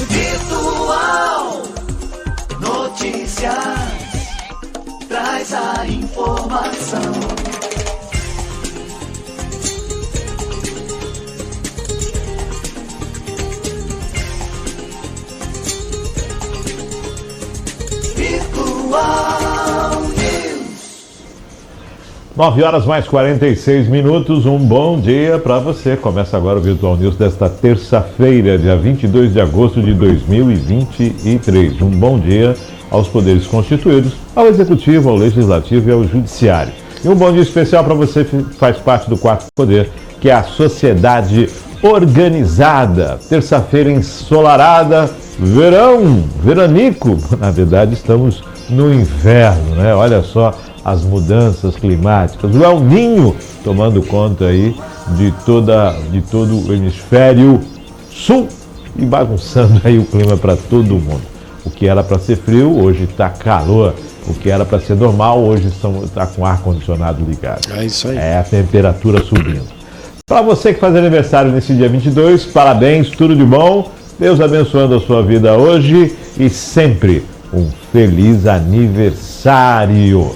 Virtual Notícias traz a informação. Virtual News. 9h mais 46 minutos. Um bom dia para você. Começa agora o Virtual News desta terça-feira, dia 22 de agosto de 2023. Um bom dia aos poderes constituídos, ao Executivo, ao Legislativo e ao Judiciário. E um bom dia especial para você que faz parte do quarto poder, que é a sociedade organizada. Terça-feira ensolarada, verão, veranico. Na verdade, estamos no inverno, né? Olha só as mudanças climáticas. O El Niño tomando conta aí de todo o hemisfério sul e bagunçando aí o clima para todo mundo. O que era para ser frio, hoje está calor. O que era para ser normal, hoje está com o ar-condicionado ligado. É isso aí. É a temperatura subindo. Para você que faz aniversário nesse dia 22, parabéns, tudo de bom. Deus abençoando a sua vida hoje e sempre um feliz aniversário.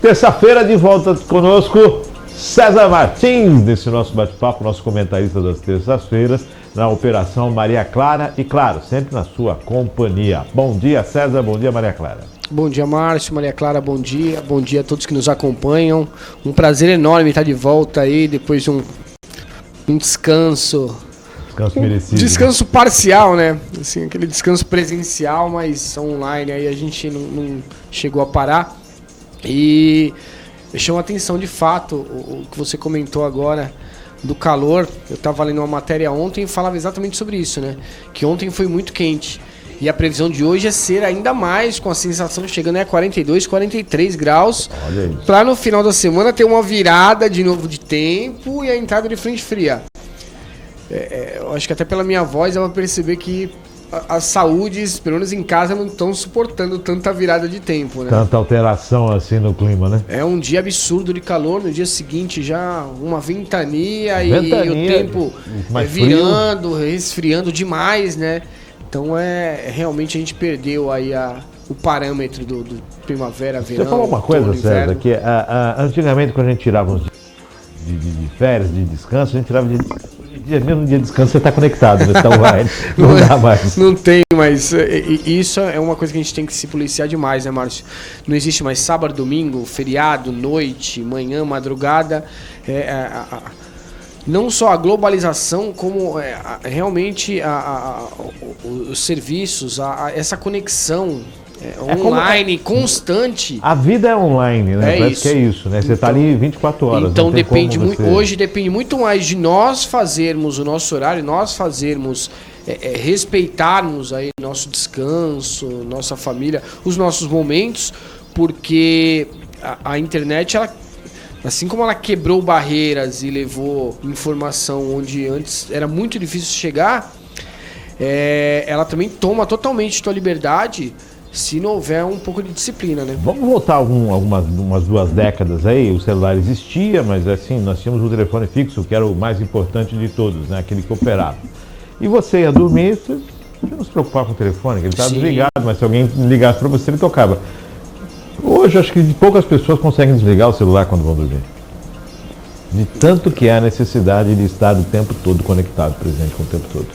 Terça-feira de volta conosco, César Martins, nesse nosso bate-papo, nosso comentarista das terças-feiras, na Operação Maria Clara e, claro, sempre na sua companhia. Bom dia, César, bom dia, Maria Clara. Bom dia, Márcio, Maria Clara, bom dia a todos que nos acompanham. Um prazer enorme estar de volta aí, depois de um descanso. Descanso merecido. Descanso parcial, né? Assim, aquele descanso presencial, mas online aí a gente não chegou a parar. E chama a atenção de fato o que você comentou agora do calor. Eu estava lendo uma matéria ontem e falava exatamente sobre isso, né? Que ontem foi muito quente. E a previsão de hoje é ser ainda mais, com a sensação chegando a 42, 43 graus. Olha isso. Para no final da semana ter uma virada de novo de tempo e a entrada de frente fria. Eu acho que até pela minha voz eu vou perceber que as saúdes, pelo menos em casa, não estão suportando tanta virada de tempo, né? Tanta alteração assim no clima, né? É um dia absurdo de calor, no dia seguinte já uma ventania e o tempo virando, resfriando demais, né? Então realmente a gente perdeu aí o parâmetro do primavera, verão. Você falou uma coisa, César, que antigamente quando a gente tirava uns de férias, de descanso, a gente tirava mesmo dia de descanso, você está conectado, né? Então não dá mais. Não tem mais. Isso é uma coisa que a gente tem que se policiar demais, né, Márcio? Não existe mais sábado, domingo, feriado, noite, manhã, madrugada. Não só a globalização, como realmente os serviços, essa conexão online, constante. A vida é online, né? Parece isso. que é isso, né? Você está ali 24 horas. Então hoje depende muito mais de nós fazermos o nosso horário, nós fazermos, respeitarmos aí nosso descanso, nossa família, os nossos momentos, porque a internet, ela, assim como ela quebrou barreiras e levou informação onde antes era muito difícil chegar, ela também toma totalmente tua liberdade se não houver um pouco de disciplina, né? Vamos voltar umas 2 décadas aí. O celular existia, mas assim, nós tínhamos o telefone fixo, que era o mais importante de todos, né? Aquele que operava. E você ia dormir, você não se preocupava com o telefone, que ele estava desligado, mas se alguém ligasse para você, ele tocava. Hoje, acho que poucas pessoas conseguem desligar o celular quando vão dormir. De tanto que há necessidade de estar o tempo todo conectado, presente com o tempo todo.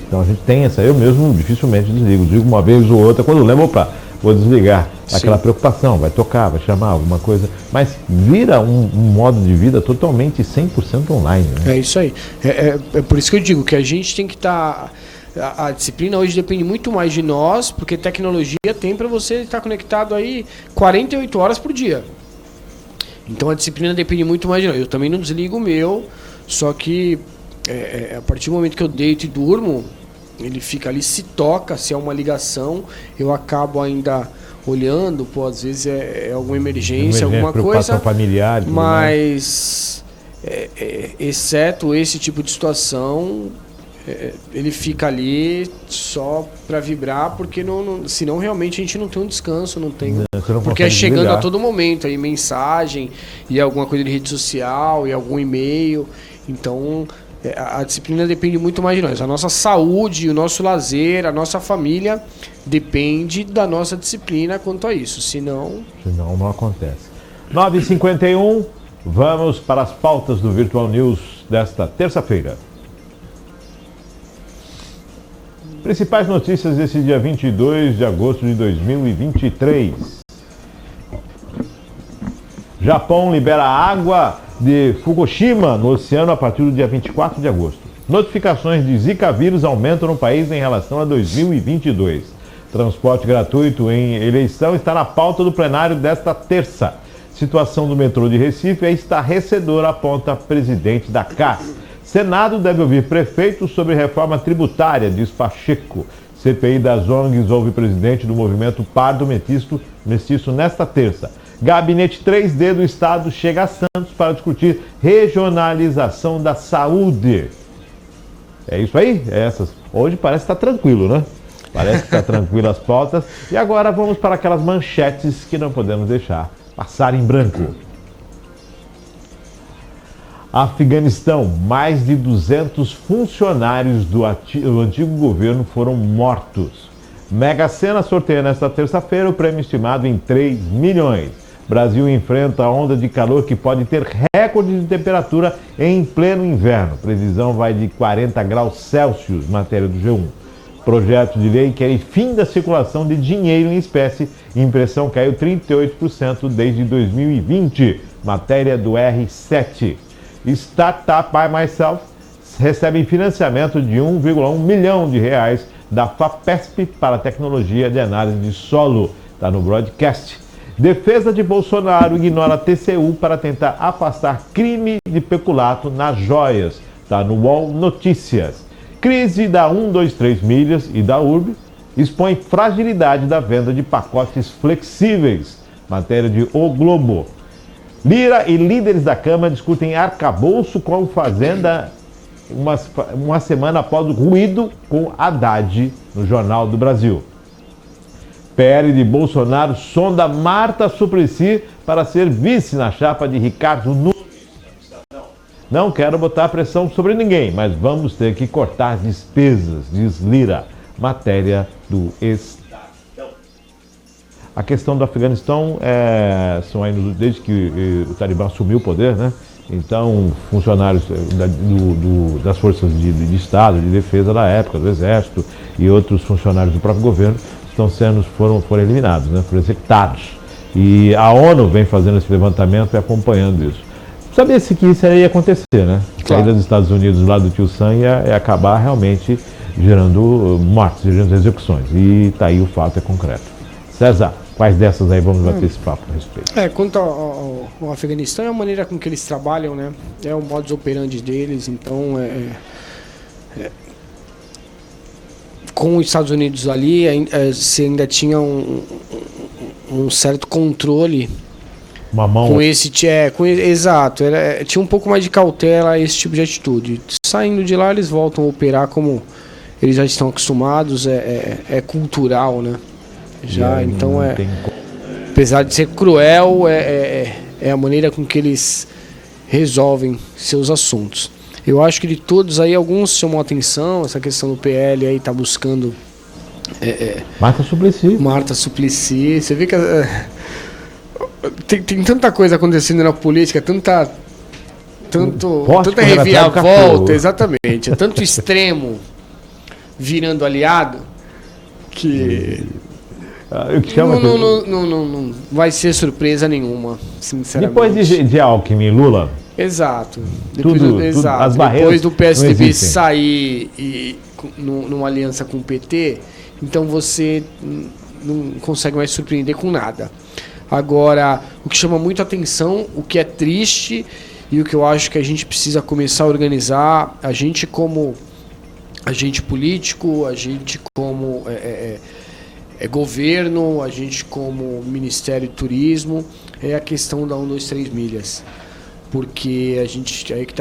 Então a gente tem eu mesmo dificilmente desligo uma vez ou outra, quando lembro, vou desligar. Aquela preocupação, vai tocar, vai chamar alguma coisa, mas vira um modo de vida totalmente 100% online, né? É isso aí. É por isso que eu digo que a gente tem que estar... A disciplina hoje depende muito mais de nós, porque tecnologia tem para você estar conectado aí 48 horas por dia. Então a disciplina depende muito mais de nós. Eu também não desligo o meu, só que a partir do momento que eu deito e durmo, ele fica ali, se toca, se é uma ligação, eu acabo ainda olhando, às vezes é alguma emergência, alguma coisa, familiar, mas exceto esse tipo de situação, ele fica ali só para vibrar, porque senão realmente a gente não tem um descanso, não tem, porque é chegando desligar a todo momento aí mensagem e alguma coisa de rede social e algum e-mail, então A disciplina depende muito mais de nós. A nossa saúde, o nosso lazer, a nossa família depende da nossa disciplina quanto a isso. Senão não acontece. 9h51, vamos para as pautas do Virtual News desta terça-feira. Principais notícias desse dia 22 de agosto de 2023. Japão libera água de Fukushima no oceano a partir do dia 24 de agosto. Notificações de Zika vírus aumentam no país em relação a 2022. Transporte gratuito em eleição está na pauta do plenário desta terça. Situação do metrô de Recife é estarrecedora, aponta presidente da CAS. Senado deve ouvir prefeitos sobre reforma tributária, diz Pacheco. CPI das ONGs ouve presidente do movimento Pardo Mestiço nesta terça. Gabinete 3D do Estado chega a Santos para discutir regionalização da saúde. É isso aí? Hoje parece que está tranquilo, né? Parece que está tranquilo as pautas. E agora vamos para aquelas manchetes que não podemos deixar passar em branco. Afeganistão, mais de 200 funcionários do antigo governo foram mortos. Mega Sena sorteia nesta terça-feira o prêmio estimado em 3 milhões. Brasil enfrenta a onda de calor que pode ter recorde de temperatura em pleno inverno. Previsão vai de 40 graus Celsius, matéria do G1. Projeto de lei quer fim da circulação de dinheiro em espécie. Impressão caiu 38% desde 2020, matéria do R7. Startup by Myself recebe financiamento de 1,1 milhão de reais da FAPESP para tecnologia de análise de solo. Está no broadcast. Defesa de Bolsonaro ignora TCU para tentar afastar crime de peculato nas joias. Está no UOL Notícias. Crise da 123 Milhas e da URB expõe fragilidade da venda de pacotes flexíveis. Matéria de O Globo. Lira e líderes da Câmara discutem arcabouço com Fazenda uma semana após o ruído com Haddad no Jornal do Brasil. PL de Bolsonaro sonda Marta Suplicy para ser vice na chapa de Ricardo Nunes. Não quero botar pressão sobre ninguém, mas vamos ter que cortar despesas, diz Lira. Matéria do Estadão. A questão do Afeganistão são aí desde que o Talibã assumiu o poder, né? Então, funcionários das forças de Estado, de defesa da época, do Exército e outros funcionários do próprio governo foram eliminados, né? Foram executados. E a ONU vem fazendo esse levantamento e acompanhando isso. Sabia-se que isso ia acontecer, né? A saída dos Estados Unidos lá do Tio Sam ia acabar realmente gerando mortes, gerando execuções. E tá aí o fato, é concreto. César, quais dessas aí vamos bater esse papo a respeito? Quanto ao Afeganistão, é a maneira com que eles trabalham, né? É o modus operandi deles, então com os Estados Unidos ali, você ainda tinha um certo controle. Uma mão. Com esse. Exato. Tinha um pouco mais de cautela esse tipo de atitude. Saindo de lá, eles voltam a operar como eles já estão acostumados. É cultural, né? Então apesar de ser cruel, é a maneira com que eles resolvem seus assuntos. Eu acho que de todos aí, alguns chamam atenção. Essa questão do PL aí tá buscando. Marta Suplicy. Você vê que. Tem tanta coisa acontecendo na política, tanta reviravolta, exatamente, tanto extremo virando aliado que não vai ser surpresa nenhuma, sinceramente. Depois de Alckmin e Lula. Exato. As depois do PSDB sair numa aliança com o PT, então você não consegue mais surpreender com nada. Agora, o que chama muito atenção, o que é triste e o que eu acho que a gente precisa começar a organizar, a gente como agente político, a gente como governo, a gente como Ministério do Turismo, é a questão da 123 Milhas. Porque a gente aí que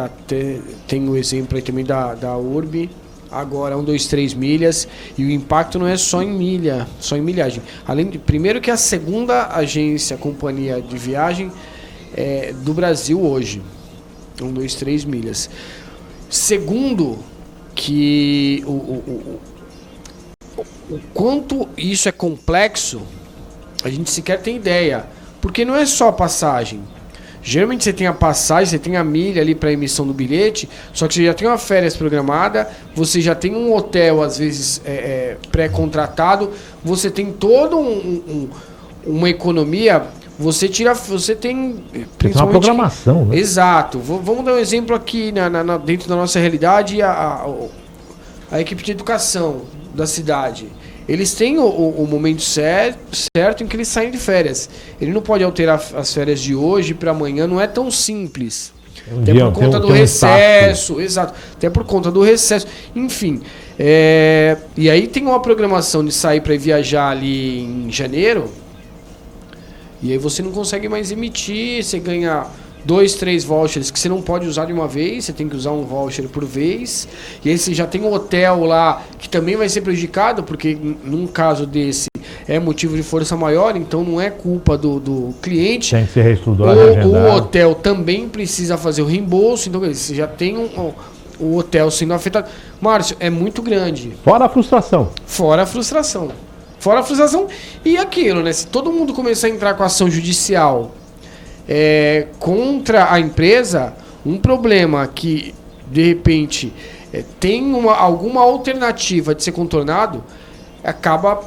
tem o exemplo aí também da URB, agora 123 Milhas, e o impacto não é só em milhagem. Primeiro que é a segunda companhia de viagem do Brasil hoje, 123 Milhas. Segundo, que o quanto isso é complexo, a gente sequer tem ideia. Porque não é só a passagem. Geralmente você tem a passagem, você tem a milha ali para emissão do bilhete, só que você já tem uma férias programada, você já tem um hotel, às vezes, pré-contratado, você tem toda uma economia, você tem uma programação, né? Exato. Vamos dar um exemplo aqui dentro da nossa realidade, a equipe de educação da cidade. Eles têm o momento certo em que eles saem de férias. Ele não pode alterar as férias de hoje para amanhã, não é tão simples. Até por conta do recesso. Exato. Até por conta do recesso. Enfim. E aí tem uma programação de sair para viajar ali em janeiro. E aí você não consegue mais emitir, você ganha 2, 3 vouchers que você não pode usar de uma vez, você tem que usar um voucher por vez. E aí você já tem um hotel lá que também vai ser prejudicado, porque num caso desse é motivo de força maior, então não é culpa do cliente. Tem que ser reestruturado. O hotel também precisa fazer o reembolso, então você já tem o hotel sendo afetado. Márcio, é muito grande. Fora a frustração. Fora a frustração. Fora a frustração e aquilo, né? Se todo mundo começar a entrar com ação judicial contra a empresa, um problema que, de repente, tem alguma alternativa de ser contornado, acaba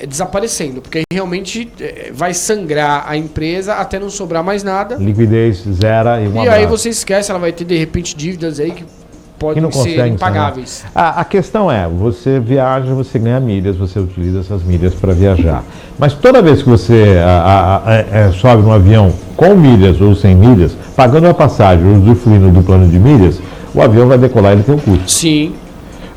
desaparecendo, porque aí realmente vai sangrar a empresa até não sobrar mais nada. Liquidez zera e aí você esquece, ela vai ter, de repente, dívidas aí que podem ser impagáveis. A questão é, você viaja, você ganha milhas, você utiliza essas milhas para viajar. Mas toda vez que você sobe num avião com milhas ou sem milhas, pagando a passagem ou usufruindo do plano de milhas, o avião vai decolar e ele tem um custo. Sim.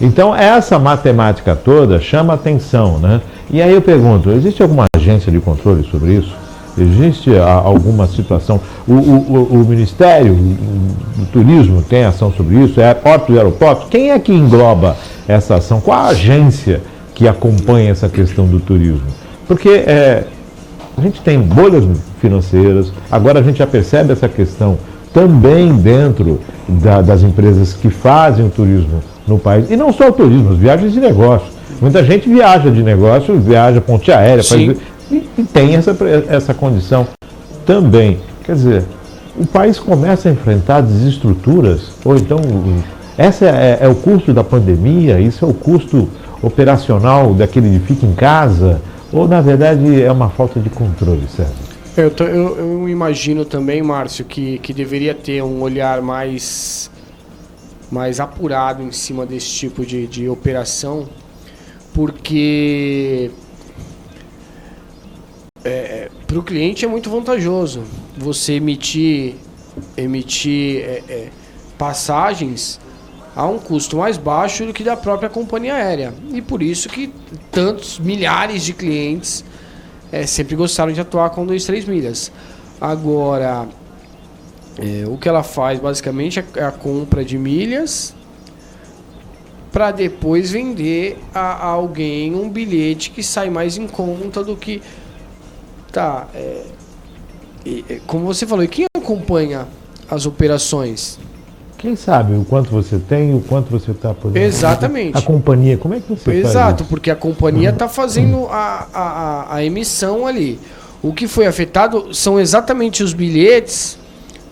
Então essa matemática toda chama atenção, né? E aí eu pergunto, existe alguma agência de controle sobre isso? Existe alguma situação? O Ministério do Turismo tem ação sobre isso? Portos e aeroportos? Quem é que engloba essa ação? Qual a agência que acompanha essa questão do turismo? Porque a gente tem bolhas financeiras, agora a gente já percebe essa questão também dentro das empresas que fazem o turismo no país. E não só o turismo, as viagens de negócio. Muita gente viaja de negócio, viaja ponte aérea, e tem essa condição também. Quer dizer, o país começa a enfrentar desestruturas, ou então, esse é o custo da pandemia, isso é o custo operacional daquele de fica em casa, ou na verdade é uma falta de controle, Sérgio? Eu imagino também, Márcio, que deveria ter um olhar mais apurado em cima desse tipo de operação, porque para o cliente é muito vantajoso você emitir passagens a um custo mais baixo do que da própria companhia aérea. E por isso que tantos milhares de clientes sempre gostaram de atuar com 2-3 milhas. Agora, o que ela faz basicamente é a compra de milhas para depois vender a alguém um bilhete que sai mais em conta do que... Tá, como você falou, e quem acompanha as operações? Quem sabe o quanto você tem, o quanto você está podendo... Exatamente. A companhia, como é que você faz Exato, isso? porque a companhia está fazendo a emissão ali. O que foi afetado são exatamente os bilhetes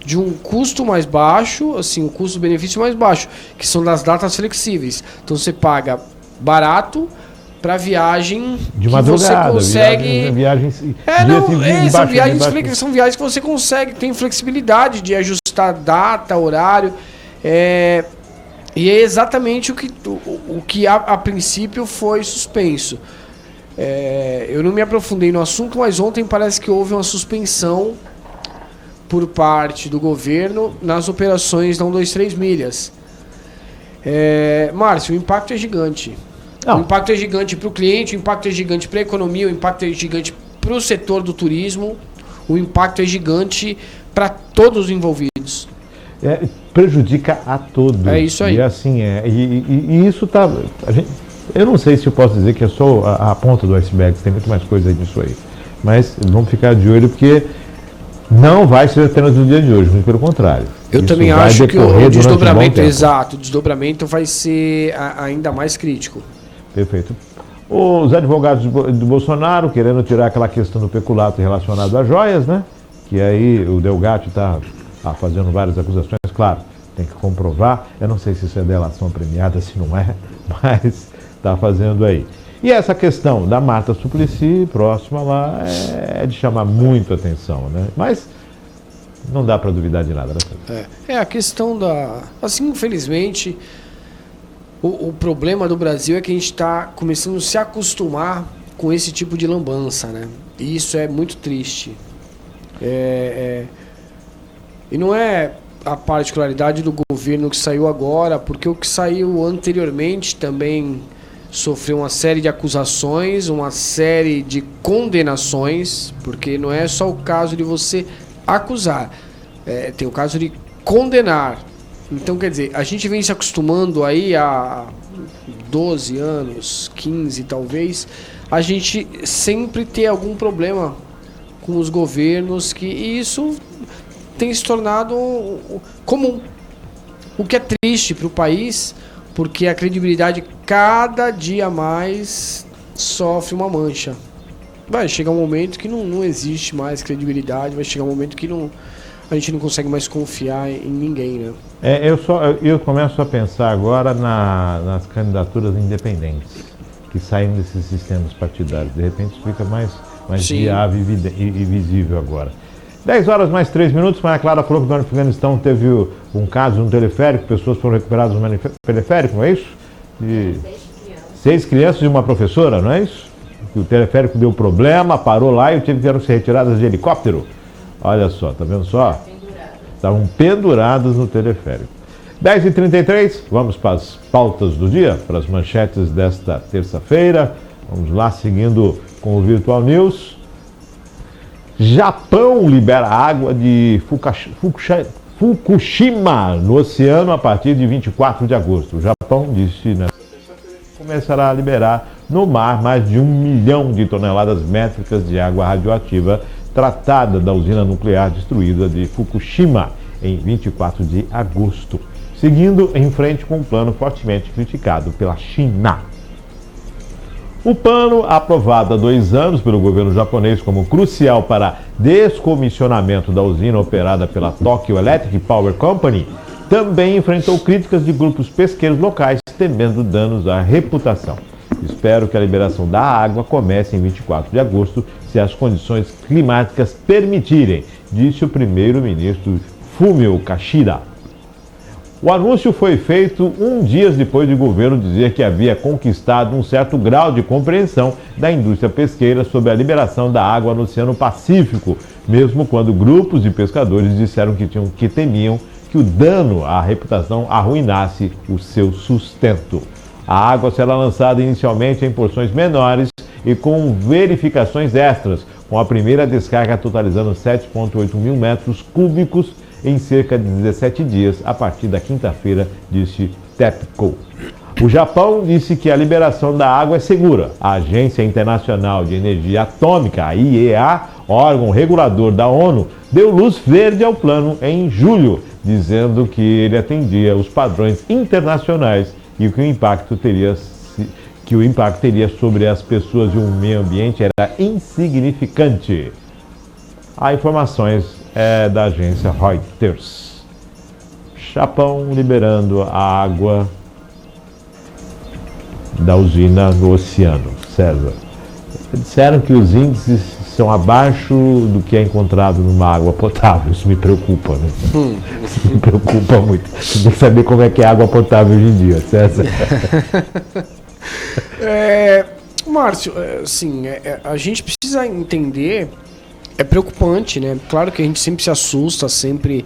de um custo mais baixo, assim, o custo-benefício mais baixo, que são das datas flexíveis. Então você paga barato para viagem de madrugada, você consegue... São viagens que você consegue, tem flexibilidade de ajustar data, horário, e é exatamente o que a princípio foi suspenso. Eu não me aprofundei no assunto, mas ontem parece que houve uma suspensão por parte do governo nas operações da 123 milhas. Márcio, o impacto é gigante. Não. O impacto é gigante para o cliente, o impacto é gigante para a economia, o impacto é gigante para o setor do turismo, o impacto é gigante para todos os envolvidos. Prejudica a todos. É isso aí. E assim e isso tá... eu não sei se eu posso dizer que é só a ponta do iceberg, tem muito mais coisa disso aí. Mas vamos ficar de olho porque Não vai ser apenas no dia de hoje, muito pelo contrário. Eu Isso também vai acho que decorrer o durante um bom desdobramento, tempo. exato, o desdobramento vai ser ainda mais crítico. Perfeito. Os advogados do Bolsonaro querendo tirar aquela questão do peculato relacionado às joias, né? Que aí o Delgatti está fazendo várias acusações, claro, tem que comprovar. Eu não sei se isso é delação premiada, se não é, mas está fazendo aí. E essa questão da Marta Suplicy, próxima lá, é de chamar muito atenção, né? Mas não dá para duvidar de nada, né? É a questão da... Assim, infelizmente, o problema do Brasil é que a gente está começando a se acostumar com esse tipo de lambança, né? E isso é muito triste. E não é a particularidade do governo que saiu agora, porque o que saiu anteriormente também sofreu uma série de acusações, uma série de condenações, porque não é só o caso de você acusar, tem o caso de condenar. Então, quer dizer, a gente vem se acostumando aí há 12 anos, 15 talvez, a gente sempre ter algum problema com os governos, e isso tem se tornado comum. O que é triste para o país, porque a credibilidade cada dia mais sofre uma mancha. Vai chegar um momento que não existe mais credibilidade, vai chegar um momento que a gente não consegue mais confiar em ninguém, né? Eu começo a pensar agora nas candidaturas independentes, que saem desses sistemas partidários. De repente isso fica mais viável e visível agora. 10 horas mais 3 minutos, Maria Clara falou que no Afeganistão teve um caso no teleférico, pessoas foram recuperadas no teleférico, não é isso? De 6 crianças e uma professora, não é isso? O teleférico deu problema, parou lá e tiveram que ser retiradas de helicóptero. Olha só, tá vendo só? Estavam penduradas no teleférico. 10h33, vamos para as pautas do dia, para as manchetes desta terça-feira. Vamos lá, seguindo com o Virtual News. Japão libera água de Fukushima no oceano a partir de 24 de agosto. O Japão disse que começará a liberar no mar mais de 1 milhão de toneladas métricas de água radioativa tratada da usina nuclear destruída de Fukushima em 24 de agosto, seguindo em frente com um plano fortemente criticado pela China. O plano, aprovado há 2 anos pelo governo japonês como crucial para descomissionamento da usina operada pela Tokyo Electric Power Company, também enfrentou críticas de grupos pesqueiros locais, temendo danos à reputação. Espero que a liberação da água comece em 24 de agosto, se as condições climáticas permitirem, disse o primeiro-ministro Fumio Kishida. O anúncio foi feito 1 dia depois do governo dizer que havia conquistado um certo grau de compreensão da indústria pesqueira sobre a liberação da água no Oceano Pacífico, mesmo quando grupos de pescadores disseram que temiam que o dano à reputação arruinasse o seu sustento. A água será lançada inicialmente em porções menores e com verificações extras, com a primeira descarga totalizando 7,8 mil metros cúbicos em cerca de 17 dias, a partir da quinta-feira, disse TEPCO. O Japão disse que a liberação da água é segura. A Agência Internacional de Energia Atômica, a IEA, órgão regulador da ONU, deu luz verde ao plano em julho, dizendo que ele atendia os padrões internacionais e que o impacto teria sobre as pessoas e o meio ambiente era insignificante. Há informações da agência Reuters. Japão liberando a água da usina no oceano. César, disseram que os índices são abaixo do que é encontrado numa água potável. Isso me preocupa, né? Isso me preocupa muito. Tem que saber como é que é água potável hoje em dia, César. Márcio, assim, a gente precisa entender, é preocupante, né? Claro que a gente sempre se assusta, sempre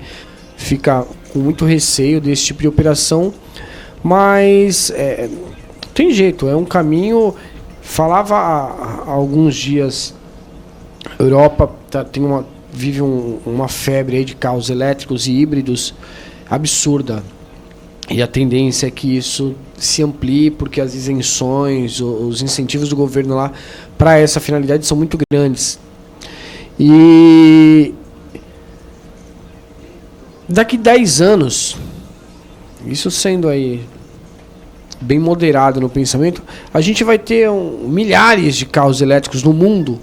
fica com muito receio desse tipo de operação, mas tem jeito, é um caminho. Falava há alguns dias, a Europa vive uma febre aí de carros elétricos e híbridos absurda. E a tendência é que isso se amplie, porque as isenções, os incentivos do governo lá para essa finalidade são muito grandes. E Daqui 10 anos, isso sendo aí bem moderado no pensamento, a gente vai ter milhares de carros elétricos no mundo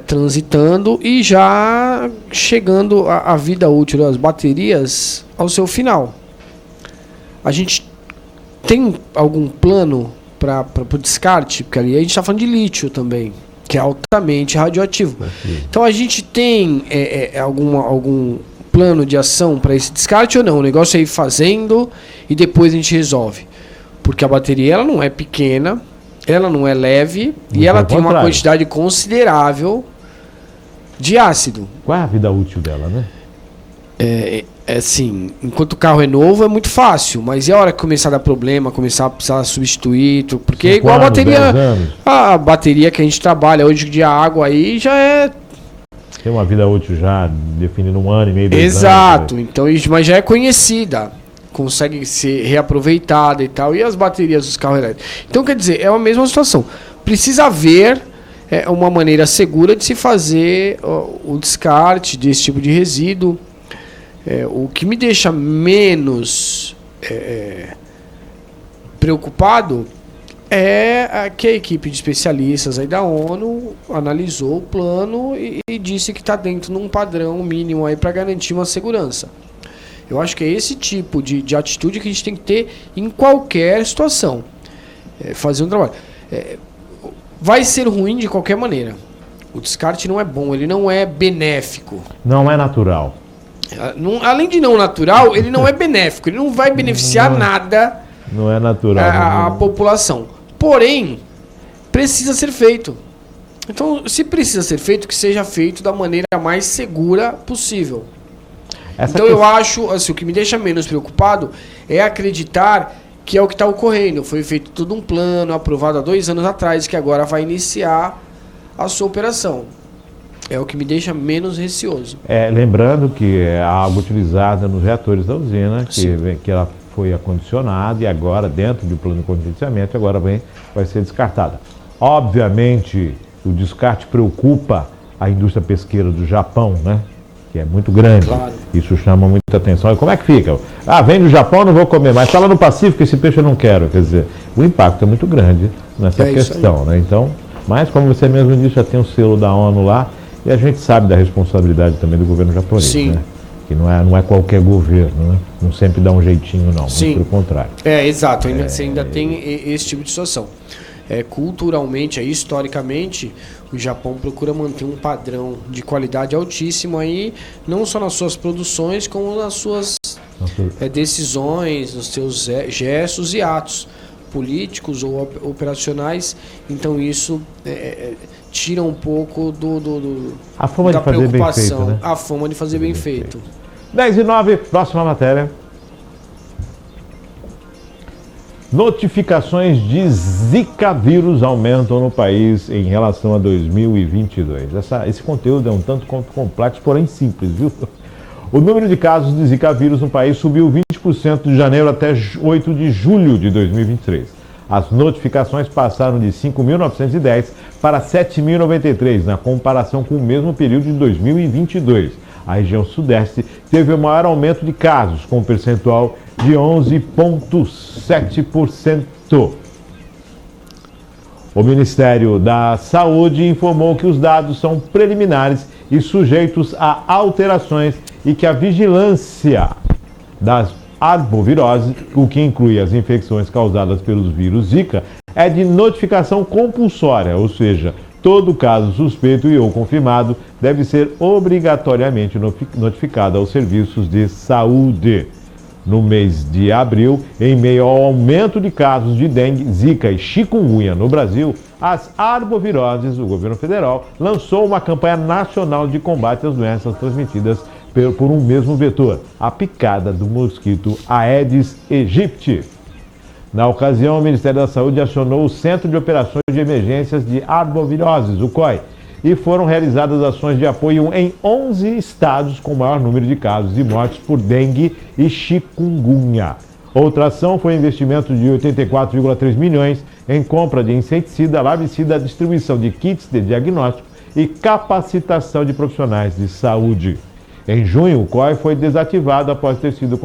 transitando e já chegando a vida útil das baterias ao seu final. A gente tem algum plano para o descarte? Porque ali a gente está falando de lítio também, que é altamente radioativo. Então a gente tem algum plano de ação para esse descarte ou não? O negócio é ir fazendo e depois a gente resolve. Porque a bateria ela não é pequena, ela não é leve e ela tem uma quantidade considerável de ácido. Qual é a vida útil dela, né? Assim, enquanto o carro é novo é muito fácil, mas e a hora que começar a dar problema, começar a precisar substituir, porque é igual a bateria que a gente trabalha hoje de água aí já é... Tem uma vida útil já definindo 1 ano e meio, 2 anos. Exato, então, mas já é conhecida, consegue ser reaproveitada e tal, e as baterias dos carros elétricos. Então, quer dizer, é a mesma situação. Precisa haver uma maneira segura de se fazer o descarte desse tipo de resíduo. O que me deixa menos preocupado é que a equipe de especialistas aí da ONU analisou o plano e disse que está dentro de um padrão mínimo aí para garantir uma segurança. Eu acho que é esse tipo de atitude que a gente tem que ter em qualquer situação. Fazer um trabalho. Vai ser ruim de qualquer maneira. O descarte não é bom, ele não é benéfico. Não é natural. Além de não natural, ele não é benéfico. Ele não vai beneficiar nada. Não é natural. A população. Porém, precisa ser feito. Então, se precisa ser feito, que seja feito da maneira mais segura possível. Eu acho, assim, o que me deixa menos preocupado é acreditar que é o que está ocorrendo. Foi feito todo um plano, aprovado há 2 anos atrás, que agora vai iniciar a sua operação. É o que me deixa menos receoso. Lembrando que é a água utilizada nos reatores da usina, que ela foi acondicionada e agora, dentro do plano de contingenciamento, agora vai ser descartada. Obviamente, o descarte preocupa a indústria pesqueira do Japão, né? Que é muito grande. Claro. Isso chama muita atenção. E como é que fica? Vem do Japão, não vou comer, mas está lá no Pacífico, esse peixe eu não quero. Quer dizer, o impacto é muito grande nessa questão, né? Então, mas como você mesmo disse, já tem o selo da ONU lá, e a gente sabe da responsabilidade também do governo japonês, Sim. Né? Que não é qualquer governo, né? Não sempre dá um jeitinho, não. Sim. Muito pelo contrário. Exato. Você ainda tem esse tipo de situação. Culturalmente, historicamente, o Japão procura manter um padrão de qualidade altíssimo aí, não só nas suas produções, como nas suas decisões, nos seus gestos e atos políticos ou operacionais. Então isso tira um pouco a fama da de fazer preocupação, bem feito, né? A fama de fazer bem feito. 10:09, próxima matéria. Notificações de Zika vírus aumentam no país em relação a 2022. Esse conteúdo é um tanto complexo, porém simples, viu? O número de casos de Zika vírus no país subiu 20% de janeiro até 8 de julho de 2023. As notificações passaram de 5.910 para 7.093, na comparação com o mesmo período de 2022. A região sudeste teve o maior aumento de casos, com um percentual de 11,7%. O Ministério da Saúde informou que os dados são preliminares e sujeitos a alterações e que a vigilância das arboviroses, o que inclui as infecções causadas pelos vírus Zika, é de notificação compulsória, ou seja, todo caso suspeito e ou confirmado deve ser obrigatoriamente notificado aos serviços de saúde. No mês de abril, em meio ao aumento de casos de dengue, zika e chikungunya no Brasil, as arboviroses, o governo federal, lançou uma campanha nacional de combate às doenças transmitidas por um mesmo vetor, a picada do mosquito Aedes aegypti. Na ocasião, o Ministério da Saúde acionou o Centro de Operações de Emergências de Arboviroses, o COI, e foram realizadas ações de apoio em 11 estados com maior número de casos e mortes por dengue e chikungunya. Outra ação foi investimento de 84,3 milhões em compra de inseticida, larvicida, distribuição de kits de diagnóstico e capacitação de profissionais de saúde. Em junho, o COI foi desativado após ter sido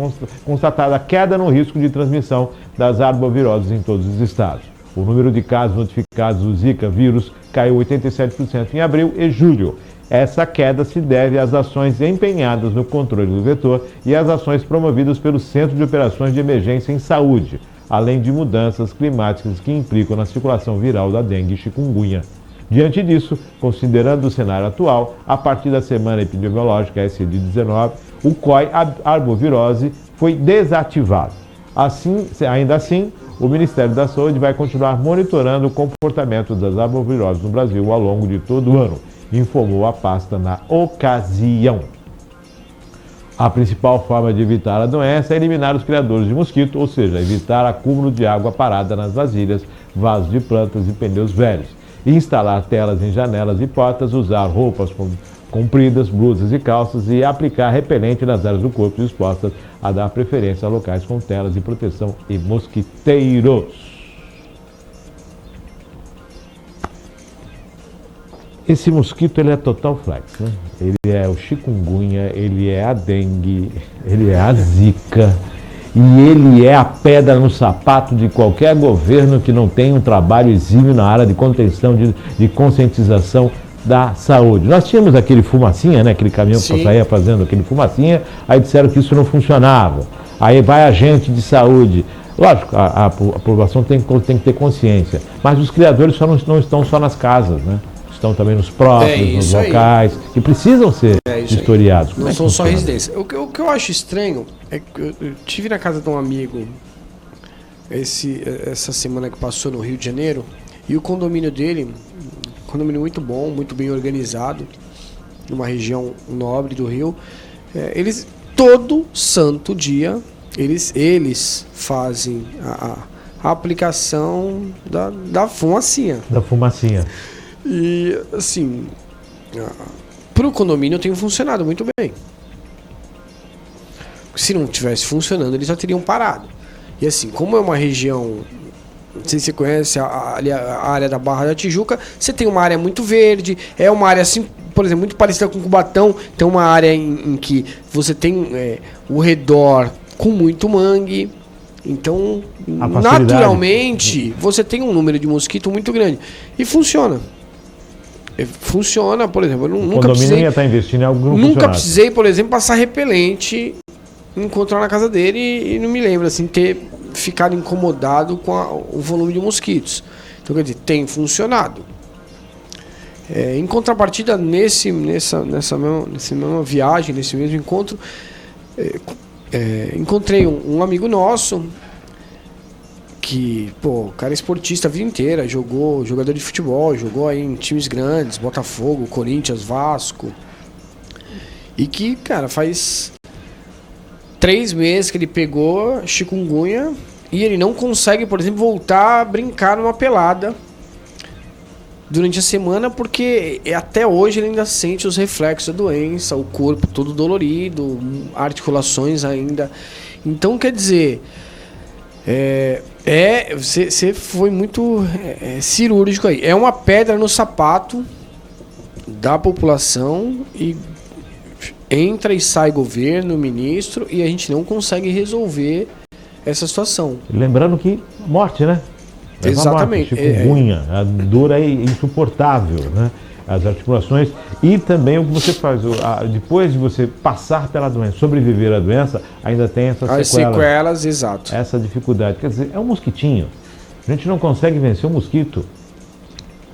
constatada queda no risco de transmissão das arboviroses em todos os estados. O número de casos notificados do Zika vírus caiu 87% em abril e julho. Essa queda se deve às ações empenhadas no controle do vetor e às ações promovidas pelo Centro de Operações de Emergência em Saúde, além de mudanças climáticas que implicam na circulação viral da dengue e chikungunya. Diante disso, considerando o cenário atual, a partir da semana epidemiológica SD19, o COI arbovirose foi desativado. Ainda assim, o Ministério da Saúde vai continuar monitorando o comportamento das arboviroses no Brasil ao longo de todo o ano, informou a pasta na ocasião. A principal forma de evitar a doença é eliminar os criadores de mosquito, ou seja, evitar acúmulo de água parada nas vasilhas, vasos de plantas e pneus velhos. Instalar telas em janelas e portas, usar roupas compridas, blusas e calças e aplicar repelente nas áreas do corpo expostas, a dar preferência a locais com telas de proteção e mosquiteiros. Esse mosquito, ele é total flex, né? Ele é o chikungunya, ele é a dengue, ele é a zika e ele é a pedra no sapato de qualquer governo que não tenha um trabalho exímio na área de contenção, de conscientização da saúde. Nós tínhamos aquele fumacinha, né? Aquele caminhão que saía fazendo aquele fumacinha, aí disseram que isso não funcionava. Aí vai agente de saúde. Lógico, a população tem que ter consciência, mas os criadores não estão só nas casas, né? Estão também nos próprios, nos locais, que precisam ser historiados. Não são só residências. O que eu acho estranho é que eu estive na casa de um amigo essa semana que passou no Rio de Janeiro, e o condomínio dele, um condomínio muito bom, muito bem organizado, numa região nobre do Rio, eles todo santo dia eles fazem a aplicação da fumacinha. Da fumacinha. E, assim, para o condomínio tem funcionado muito bem. Se não tivesse funcionando, eles já teriam parado. E, assim, como é uma região, não sei se você conhece a área da Barra da Tijuca, você tem uma área muito verde, é uma área, assim, por exemplo, muito parecida com Cubatão, tem uma área em que você tem o redor com muito mangue. Então, naturalmente, você tem um número de mosquito muito grande. E funciona. Funciona, por exemplo, eu nunca precisei... ia estar investindo em algum Nunca precisei, por exemplo, passar repelente, encontrar na casa dele e não me lembro, assim, ter ficado incomodado com o volume de mosquitos. Então, quer dizer, tem funcionado. Em contrapartida, nessa mesma viagem, nesse mesmo encontro, encontrei um amigo nosso que, o cara é esportista a vida inteira, jogador de futebol, jogou aí em times grandes, Botafogo, Corinthians, Vasco, e que, cara, faz 3 meses que ele pegou chikungunya e ele não consegue, por exemplo, voltar a brincar numa pelada durante a semana, porque até hoje ele ainda sente os reflexos da doença, o corpo todo dolorido, articulações ainda. Então, quer dizer, você foi muito cirúrgico aí. É uma pedra no sapato da população e entra e sai governo, ministro, e a gente não consegue resolver essa situação. Lembrando que morte, né? Exatamente. Chikungunya, a dor é insuportável, né? As articulações e também o que você faz, depois de você passar pela doença, sobreviver à doença, ainda tem essas sequelas, exato. Essa dificuldade. Quer dizer, é um mosquitinho. A gente não consegue vencer o mosquito.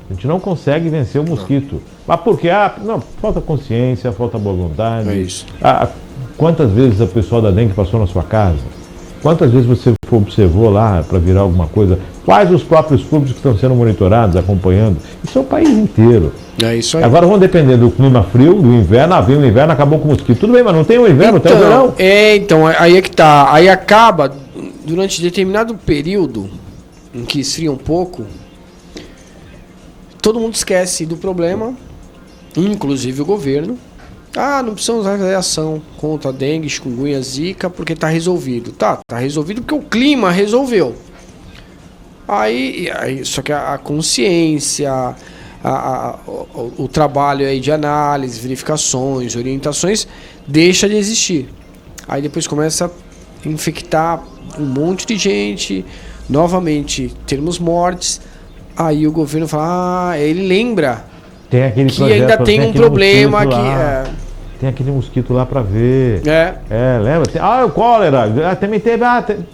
A gente não consegue vencer o mosquito. Mas por quê? Não, falta consciência, falta boa vontade. É isso. Quantas vezes a pessoa da dengue passou na sua casa? Quantas vezes você observou lá para virar alguma coisa? Quais os próprios públicos que estão sendo monitorados, acompanhando? Isso é o país inteiro. É isso aí. Agora vamos depender do clima frio, do inverno. Veio o inverno, acabou com o mosquito. Tudo bem, mas não tem o inverno, tem o verão. Então, aí é que tá. Aí acaba, durante determinado período, em que esfria um pouco, todo mundo esquece do problema, inclusive o governo. Não precisamos fazer ação contra a dengue, chikungunya, zika, porque tá resolvido. Tá resolvido porque o clima resolveu. Aí só que a consciência, o trabalho aí de análise, verificações, orientações, deixa de existir. Aí depois começa a infectar um monte de gente, novamente termos mortes, aí o governo fala, ele lembra Tem aquele que projeto, ainda tem um aquele problema mosquito que... lá. Tem aquele mosquito lá para ver. É. Lembra? O cólera. Também teve.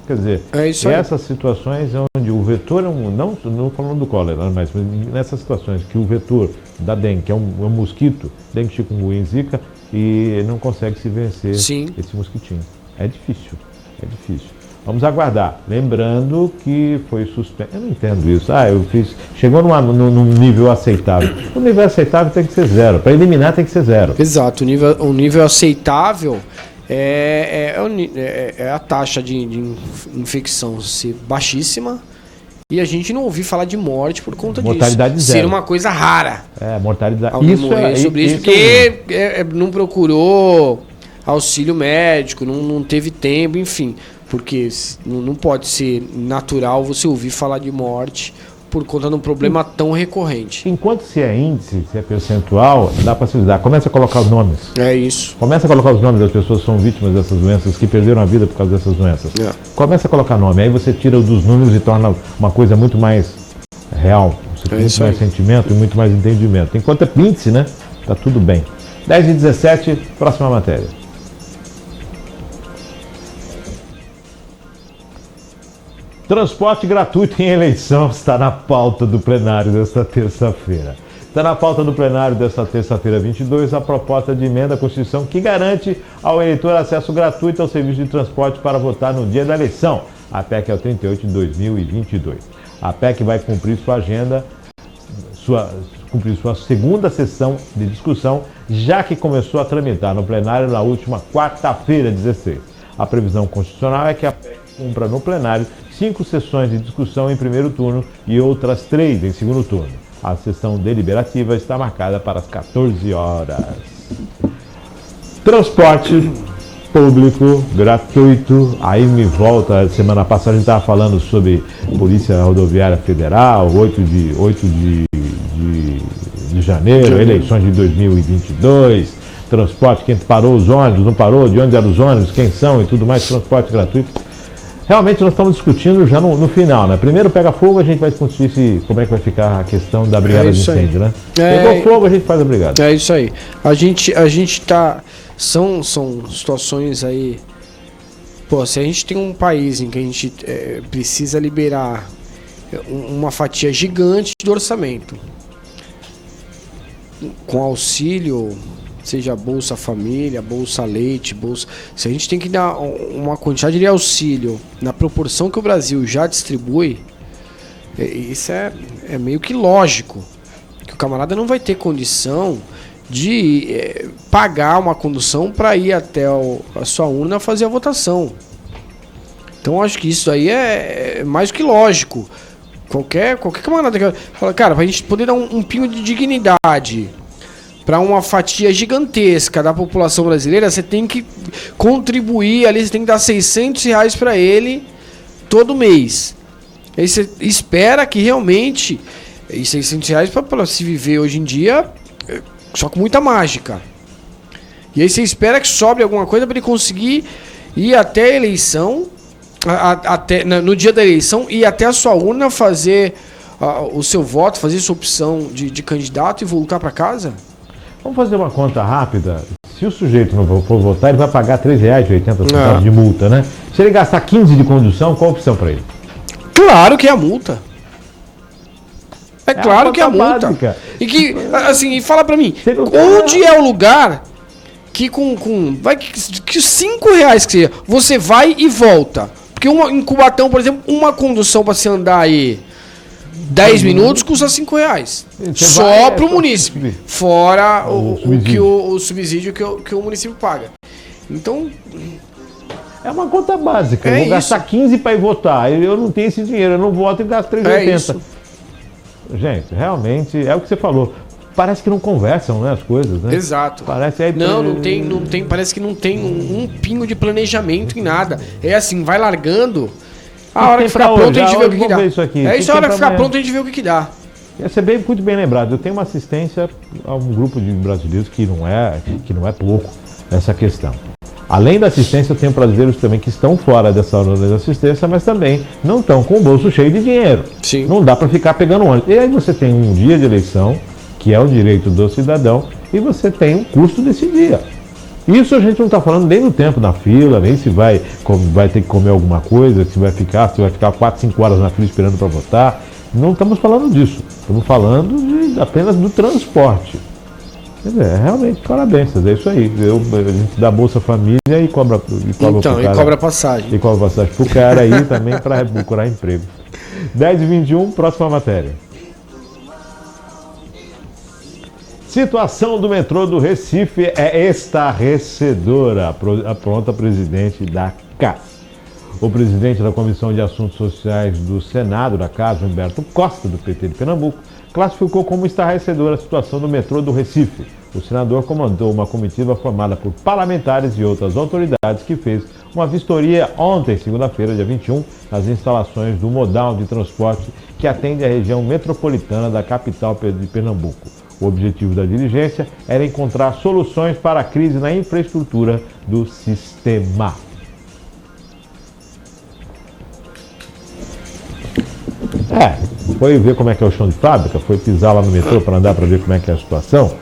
Quer dizer, É isso aí. essas situações onde o vetor é não falando do cólera, mas nessas situações que o vetor da dengue, que é um mosquito, dengue, chikungunya e zika, e não consegue se vencer Sim. esse mosquitinho. É difícil. Vamos aguardar. Lembrando que foi suspenso. Eu não entendo isso. Chegou num nível aceitável. O nível aceitável tem que ser 0. Para eliminar tem que ser 0. Exato. O nível aceitável é a taxa de infecção ser baixíssima e a gente não ouvir falar de morte por conta Mortalidade disso. zero. Ser uma coisa rara. Mortalidade. Alguém morrer sobre isso porque não procurou auxílio médico, não teve tempo, enfim. Porque não pode ser natural você ouvir falar de morte por conta de um problema tão recorrente. Enquanto se é índice, se é percentual, dá para se lidar. Começa a colocar os nomes. É isso. Começa a colocar os nomes das pessoas que são vítimas dessas doenças, que perderam a vida por causa dessas doenças. Começa a colocar nome. Aí você tira dos números e torna uma coisa muito mais real. Você tem muito mais sentimento e muito mais entendimento. Enquanto é índice, né? Tá tudo bem. 10h17, próxima matéria. Transporte gratuito em eleição está na pauta do plenário desta terça-feira. Está na pauta do plenário desta terça-feira 22 a proposta de emenda à Constituição que garante ao eleitor acesso gratuito ao serviço de transporte para votar no dia da eleição. A PEC é o 38 de 2022. A PEC vai cumprir sua agenda, cumprir sua segunda sessão de discussão, já que começou a tramitar no plenário na última quarta-feira, 16. A previsão constitucional é que a PEC cumpra no plenário 5 sessões de discussão em primeiro turno e outras 3 em segundo turno. A sessão deliberativa está marcada para as 14 horas. Transporte público gratuito. Aí me volta, semana passada a gente estava falando sobre Polícia Rodoviária Federal, 8 de janeiro, eleições de 2022, transporte, quem parou os ônibus, não parou, de onde eram os ônibus, quem são e tudo mais, transporte gratuito. Realmente nós estamos discutindo já no final, né? Primeiro pega fogo, a gente vai discutir como é que vai ficar a questão da brigada de incêndio, né? Pegou fogo, a gente faz a brigada. É isso aí. A gente tá... São situações aí... Pô, se a gente tem um país em que a gente precisa liberar uma fatia gigante do orçamento, com auxílio... seja Bolsa Família, Bolsa Leite, Bolsa... Se a gente tem que dar uma quantidade de auxílio na proporção que o Brasil já distribui, isso é meio que lógico. Que o camarada não vai ter condição de pagar uma condução para ir até a sua urna fazer a votação. Então acho que isso aí é mais do que lógico. Qualquer camarada que fala, cara, pra gente poder dar um pingo de dignidade para uma fatia gigantesca da população brasileira, você tem que contribuir ali, você tem que dar R$600 para ele todo mês. Aí você espera que realmente, e R$600 para se viver hoje em dia, só com muita mágica. E aí você espera que sobre alguma coisa para ele conseguir ir até a eleição, no dia da eleição, ir até a sua urna fazer o seu voto, fazer sua opção de candidato e voltar para casa. Vamos fazer uma conta rápida. Se o sujeito não for votar, ele vai pagar R$3,80 de multa, né? Se ele gastar 15 de condução, qual a opção para ele? Claro que é a multa. Claro que é a multa. Básica. E que, assim, fala pra mim, onde é o lugar que que R$5 que seja, você vai e volta? Porque em Cubatão, por exemplo, uma condução para você andar aí 10 minutos custa R$5. Só pro município. Fora o subsídio que o município paga. Então... É uma conta básica. Eu vou gastar 15 para ir votar. Eu não tenho esse dinheiro. Eu não voto e gasto R$3,80. Gente, realmente, é o que você falou. Parece que não conversam, né, as coisas, né? Exato. Parece aí... Não tem, parece que não tem um pingo de planejamento em nada. É assim, vai largando... A hora que ficar pronto, a gente vê o que dá. Isso aqui. É isso, a hora que ficar pronto, a gente vê o que dá. Essa é muito bem lembrado. Eu tenho uma assistência a um grupo de brasileiros que não é pouco essa questão. Além da assistência, eu tenho brasileiros também que estão fora dessa hora da assistência, mas também não estão com o bolso cheio de dinheiro. Sim. Não dá para ficar pegando ônibus. E aí você tem um dia de eleição, que é o direito do cidadão, e você tem o custo desse dia. Isso a gente não está falando nem do tempo na fila, nem se vai ter que comer alguma coisa, se vai ficar 4, 5 horas na fila esperando para votar. Não estamos falando disso. Estamos falando apenas do transporte. Quer dizer, realmente, parabéns, é isso aí. A gente dá Bolsa Família e cobra passagem. E cobra passagem pro cara aí também para procurar emprego. 10h21, próxima matéria. Situação do metrô do Recife é estarrecedora, apronta presidente da CAS. O presidente da Comissão de Assuntos Sociais do Senado da Casa, Humberto Costa, do PT de Pernambuco, classificou como estarrecedora a situação do metrô do Recife. O senador comandou uma comitiva formada por parlamentares e outras autoridades que fez uma vistoria ontem, segunda-feira, dia 21, nas instalações do modal de transporte que atende a região metropolitana da capital de Pernambuco. O objetivo da diligência era encontrar soluções para a crise na infraestrutura do sistema. Foi ver como é que é o chão de fábrica, foi pisar lá no metrô para andar para ver como é que é a situação.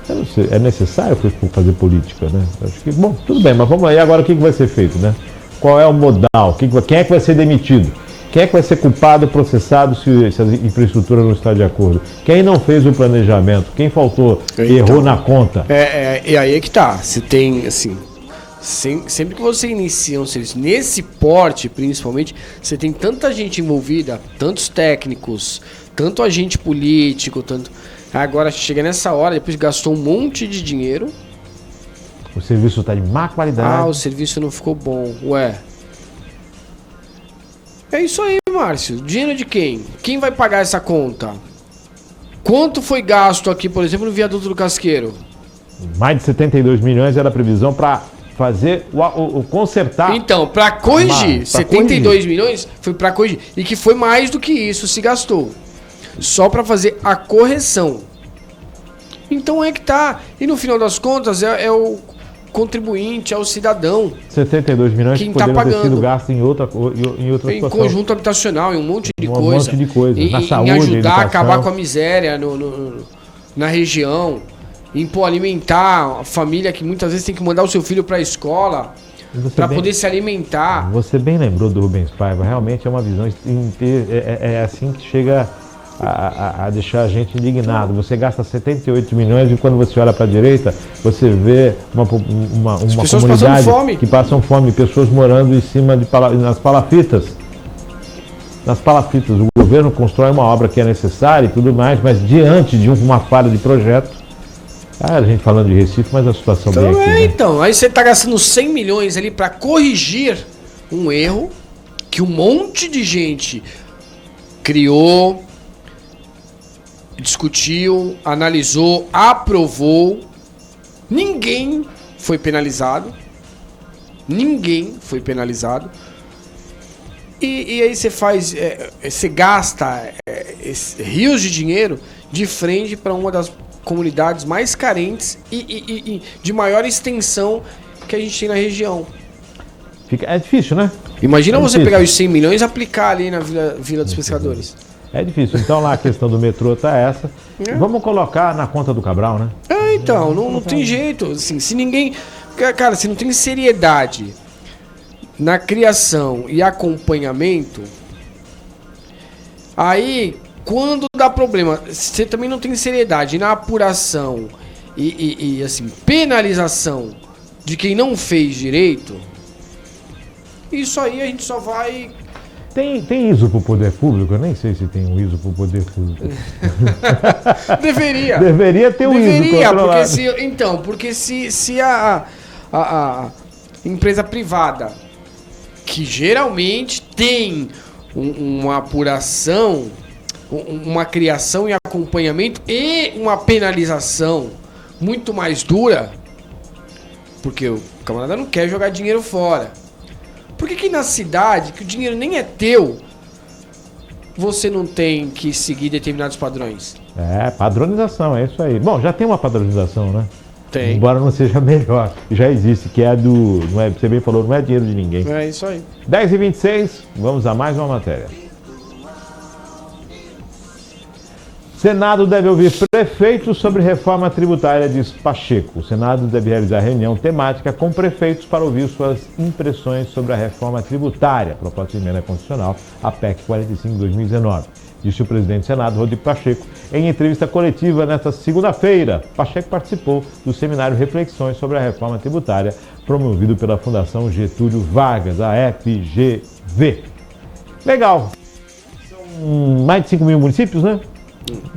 Eu não sei, é necessário fazer política, né? Acho que, bom, tudo bem, mas vamos lá. E agora o que vai ser feito, né? Qual é o modal? Quem é que vai ser demitido? Quem é que vai ser culpado, processado se a infraestrutura não está de acordo? Quem não fez o planejamento? Quem faltou, errou na conta? E aí é que tá. Você tem, assim... Sempre que você inicia um serviço, nesse porte principalmente, você tem tanta gente envolvida, tantos técnicos, tanto agente político, tanto... Agora chega nessa hora, depois gastou um monte de dinheiro. O serviço está de má qualidade. O serviço não ficou bom. Ué. É isso aí, Márcio. Dinheiro de quem? Quem vai pagar essa conta? Quanto foi gasto aqui, por exemplo, no viaduto do Casqueiro? Mais de 72 milhões era a previsão para fazer o consertar. Então, para corrigir, 72 milhões foi para corrigir. E que foi mais do que isso se gastou. Só para fazer a correção. Então é que tá. E no final das contas é o contribuinte, é o cidadão. 72 milhões quem que poderiam tá pagando. ter sido gastos em outra em conjunto habitacional, em um monte de coisa. Um monte de coisa. Na saúde, em ajudar a educação. acabar com a miséria na região. Em alimentar a família que muitas vezes tem que mandar o seu filho para a escola para poder se alimentar. Você bem lembrou do Rubens Paiva. Realmente é uma visão é assim que chega a deixar a gente indignado. Você gasta 78 milhões e quando você olha para a direita, você vê uma comunidade que passam fome, pessoas morando em cima nas palafitas. Nas palafitas, o governo constrói uma obra que é necessária e tudo mais, mas diante de uma falha de projeto, a gente falando de Recife, mas a situação então, bem aqui, né? Então, aí você está gastando 100 milhões ali para corrigir um erro que um monte de gente criou, discutiu, analisou, aprovou. Ninguém foi penalizado. E aí você você gasta rios de dinheiro de frente para uma das comunidades mais carentes e de maior extensão que a gente tem na região. É difícil, né? Imagina você pegar os 100 milhões e aplicar ali na Vila dos Pescadores. É difícil. Então lá a questão do metrô tá essa. Vamos colocar na conta do Cabral, né? Então, não tem jeito. Assim, se ninguém... Cara, se não tem seriedade na criação e acompanhamento, aí... Quando dá problema, você também não tem seriedade na apuração e assim, penalização de quem não fez direito, isso aí a gente só vai... Tem ISO pro poder público? Eu nem sei se tem um ISO pro poder público. Deveria. Deveria ter um ISO controlado. Porque se a empresa privada, que geralmente tem uma apuração... uma criação e acompanhamento e uma penalização muito mais dura, porque o camarada não quer jogar dinheiro fora. Por que na cidade, que o dinheiro nem é teu, você não tem que seguir determinados padrões? Padronização, é isso aí. Bom, já tem uma padronização, né? Tem. Embora não seja melhor, já existe, que é não é, você bem falou, não é dinheiro de ninguém. É isso aí. 10h26, vamos a mais uma matéria. Senado deve ouvir prefeitos sobre reforma tributária, diz Pacheco. O Senado deve realizar reunião temática com prefeitos para ouvir suas impressões sobre a reforma tributária, proposta de emenda constitucional, a PEC 45/2019. Disse o presidente do Senado, Rodrigo Pacheco, em entrevista coletiva nesta segunda-feira. Pacheco participou do seminário Reflexões sobre a Reforma Tributária, promovido pela Fundação Getúlio Vargas, a FGV. Legal. São mais de 5 mil municípios, né?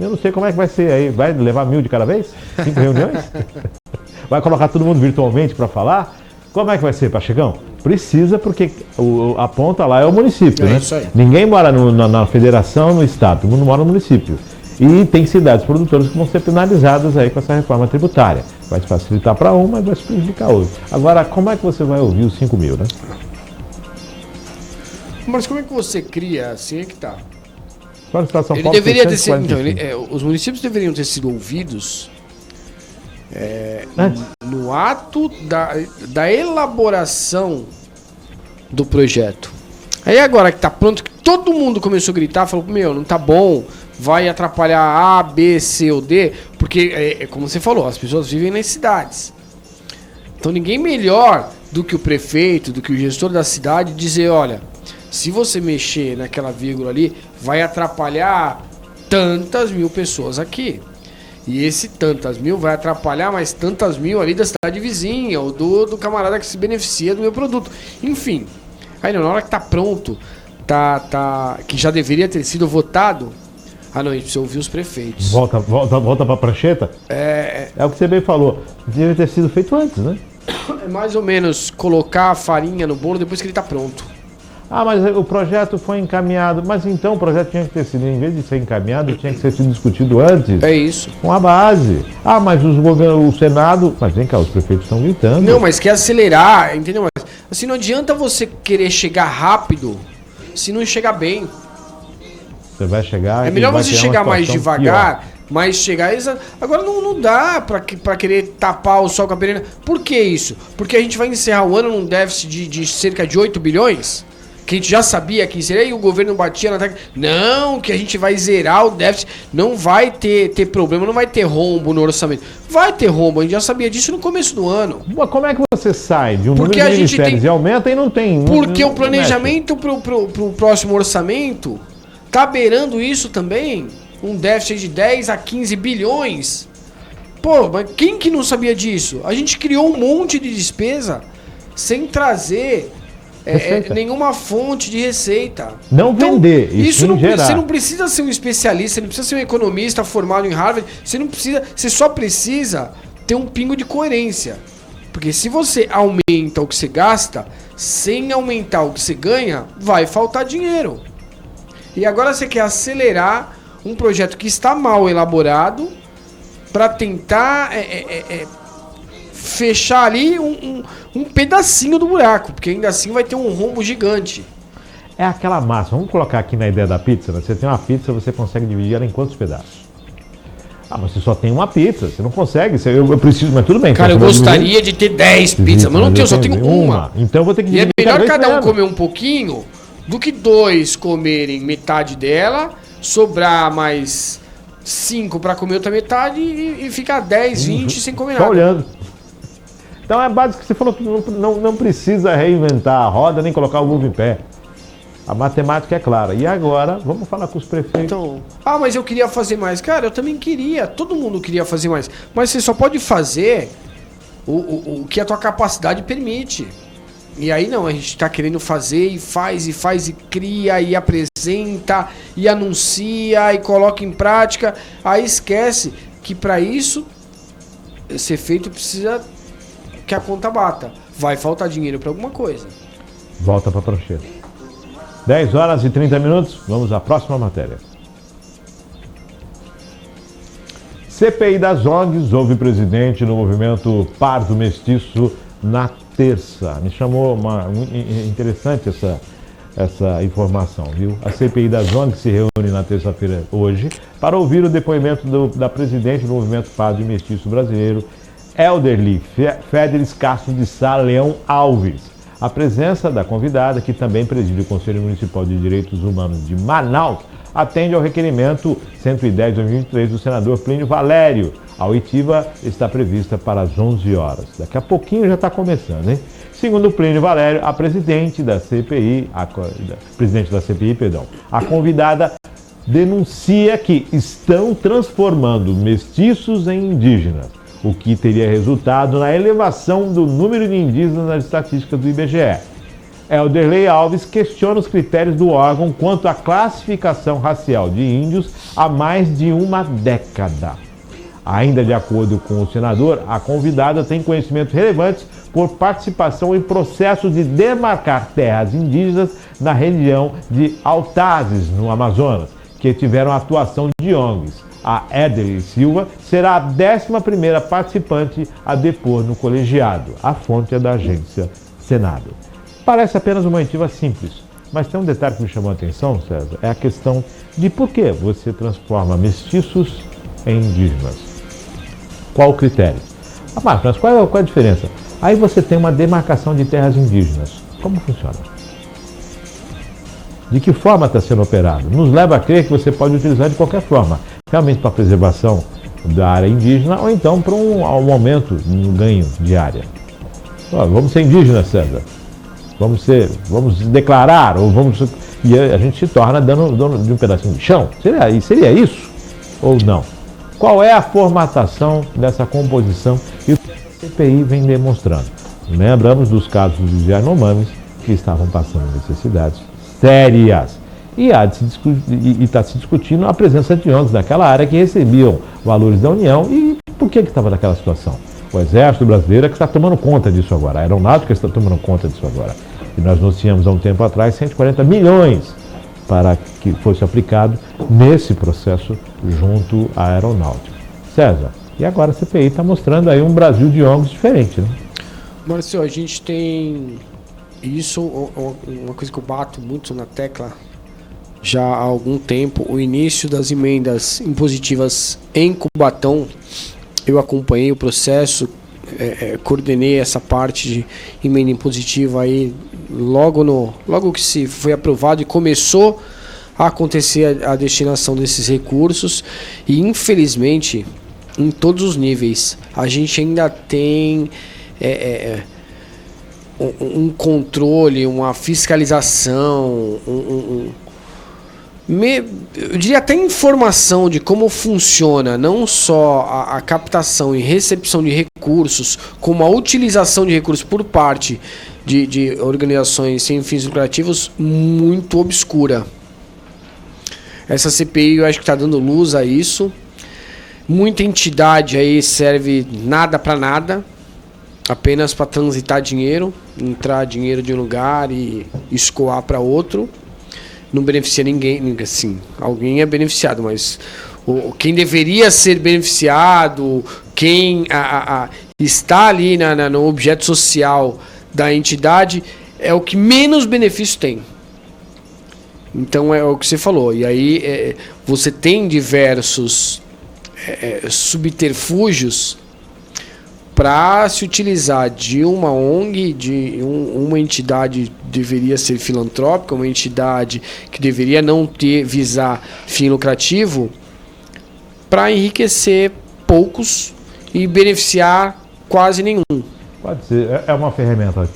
Eu não sei como é que vai ser aí. Vai levar 1.000 de cada vez? 5 reuniões? Vai colocar todo mundo virtualmente para falar? Como é que vai ser, Pachecão? Precisa, porque a ponta lá é o município, né? Isso aí. Ninguém mora na federação, no estado, todo mundo mora no município. E tem cidades produtoras que vão ser penalizadas aí com essa reforma tributária. Vai facilitar para uma e vai se prejudicar a outra. Agora, como é que você vai ouvir os 5 mil, né? Mas como é que você cria? Assim é que tá. Só no estado de São Ele Paulo, deveria ter sido, 645. os municípios deveriam ter sido ouvidos no ato da elaboração do projeto. Aí agora que tá pronto, que todo mundo começou a gritar, falou, não tá bom, vai atrapalhar A, B, C ou D, porque, como você falou, as pessoas vivem nas cidades. Então ninguém melhor do que o prefeito, do que o gestor da cidade dizer, olha, se você mexer naquela vírgula ali, vai atrapalhar tantas mil pessoas aqui. E esse tantas mil vai atrapalhar mais tantas mil ali da cidade vizinha, ou do camarada que se beneficia do meu produto. Enfim, aí na hora que tá pronto, que já deveria ter sido votado, a gente precisa ouvir os prefeitos. Volta pra prancheta? É o que você bem falou. Deveria ter sido feito antes, né? É mais ou menos colocar a farinha no bolo depois que ele tá pronto. Mas o projeto foi encaminhado. Mas então o projeto tinha que ter sido, em vez de ser encaminhado, tinha que ser sido discutido antes. É isso. Com a base. Mas o Senado... Mas vem cá, os prefeitos estão gritando. Não, mas quer acelerar, entendeu? Mas, assim, não adianta você querer chegar rápido se não chegar bem. Você vai chegar... É melhor você chegar mais devagar, mas chegar... Agora não dá pra querer tapar o sol com a pereira. Por que isso? Porque a gente vai encerrar o ano num déficit de cerca de 8 bilhões... que a gente já sabia que seria, e o governo batia na tecla. Não, que a gente vai zerar o déficit. Não vai ter problema, não vai ter rombo no orçamento. Vai ter rombo, a gente já sabia disso no começo do ano. Mas como é que você sai de um Porque número de a gente ministérios e aumenta e não tem? Porque o planejamento pro próximo orçamento tá beirando isso também. Um déficit de 10 a 15 bilhões. Pô, mas quem que não sabia disso? A gente criou um monte de despesa sem trazer... nenhuma fonte de receita. Não então, vender, isso não, gerar. Você não precisa ser um especialista, você não precisa ser um economista formado em Harvard, você só precisa ter um pingo de coerência. Porque se você aumenta o que você gasta, sem aumentar o que você ganha, vai faltar dinheiro. E agora você quer acelerar um projeto que está mal elaborado para tentar... fechar ali um pedacinho do buraco, porque ainda assim vai ter um rombo gigante. É aquela massa. Vamos colocar aqui na ideia da pizza, né? Você tem uma pizza, você consegue dividir ela em quantos pedaços? Mas você só tem uma pizza, você não consegue. Eu preciso, mas tudo bem. Cara, eu gostaria de ter 10 pizzas, mas não tenho, só tenho uma. Então eu vou ter que dividir. E é melhor cada um mesmo comer um pouquinho do que 2 comerem metade dela, sobrar mais 5 para comer outra metade e ficar 10, 20 sem comer nada. Só olhando. Então é básico que você falou que não precisa reinventar a roda nem colocar o ovo em pé. A matemática é clara. E agora, vamos falar com os prefeitos. Então, mas eu queria fazer mais. Cara, eu também queria. Todo mundo queria fazer mais. Mas você só pode fazer o que a tua capacidade permite. E aí não, a gente tá querendo fazer e faz e cria e apresenta e anuncia e coloca em prática. Aí esquece que para isso ser feito precisa... que a conta bata. Vai faltar dinheiro para alguma coisa. Volta para prancheta. 10h30, vamos à próxima matéria. CPI das ONGs ouve presidente no movimento Pardo Mestiço na terça. Me chamou interessante essa informação, viu? A CPI das ONGs se reúne na terça-feira hoje para ouvir o depoimento da presidente do Movimento Padre Mestiço Brasileiro, Elderly Féderes Castro de Sá Leão Alves. A presença da convidada, que também preside o Conselho Municipal de Direitos Humanos de Manaus, atende ao requerimento 110/2023 do senador Plínio Valério. A oitiva está prevista para as 11 horas. Daqui a pouquinho já está começando, hein? Segundo Plínio Valério, a presidente da CPI, a convidada denuncia que estão transformando mestiços em indígenas, o que teria resultado na elevação do número de indígenas nas estatísticas do IBGE. Elderley Alves questiona os critérios do órgão quanto à classificação racial de índios há mais de uma década. Ainda de acordo com o senador, a convidada tem conhecimentos relevantes por participação em processos de demarcar terras indígenas na região de Altazes, no Amazonas, que tiveram atuação de ONGs. A Éder Silva será a 11ª participante a depor no colegiado. A fonte é da agência Senado. Parece apenas uma oitiva simples, mas tem um detalhe que me chamou a atenção, César, é a questão de por que você transforma mestiços em indígenas. Qual o critério? Mas qual é a diferença? Aí você tem uma demarcação de terras indígenas. Como funciona? De que forma está sendo operado? Nos leva a crer que você pode utilizar de qualquer forma, realmente para a preservação da área indígena ou então para um aumento no ganho de área. Vamos ser indígenas, César. Vamos declarar, e a gente se torna dono de um pedacinho de chão. Seria isso ou não? Qual é a formatação dessa composição e o que a CPI vem demonstrando? Lembramos dos casos dos Yanomamis que estavam passando necessidades sérias. E está se discutindo a presença de ONGs naquela área que recebiam valores da União. E por que estava naquela situação? O Exército Brasileiro é que está tomando conta disso agora. A Aeronáutica está tomando conta disso agora. E nós anunciamos há um tempo atrás 140 milhões para que fosse aplicado nesse processo junto à Aeronáutica. César, e agora a CPI está mostrando aí um Brasil de ONGs diferente, né? Márcio, a gente tem isso, uma coisa que eu bato muito na tecla já há algum tempo, o início das emendas impositivas em Cubatão. Eu acompanhei o processo, coordenei essa parte de emenda impositiva aí logo que se foi aprovado e começou a acontecer a destinação desses recursos, e infelizmente em todos os níveis a gente ainda tem um controle, uma fiscalização, eu diria até informação de como funciona não só a captação e recepção de recursos, como a utilização de recursos por parte de organizações sem fins lucrativos muito obscura. Essa CPI eu acho que está dando luz a isso. Muita entidade aí serve nada para nada, apenas para transitar dinheiro, entrar dinheiro de um lugar e escoar para outro. Não beneficia ninguém, assim, alguém é beneficiado, mas quem deveria ser beneficiado, quem está ali no objeto social da entidade, é o que menos benefício tem. Então é o que você falou. E aí você tem diversos subterfúgios para se utilizar de uma ONG, de uma entidade deveria ser filantrópica, uma entidade que deveria não visar fim lucrativo, para enriquecer poucos e beneficiar quase nenhum. Pode ser, é uma ferramenta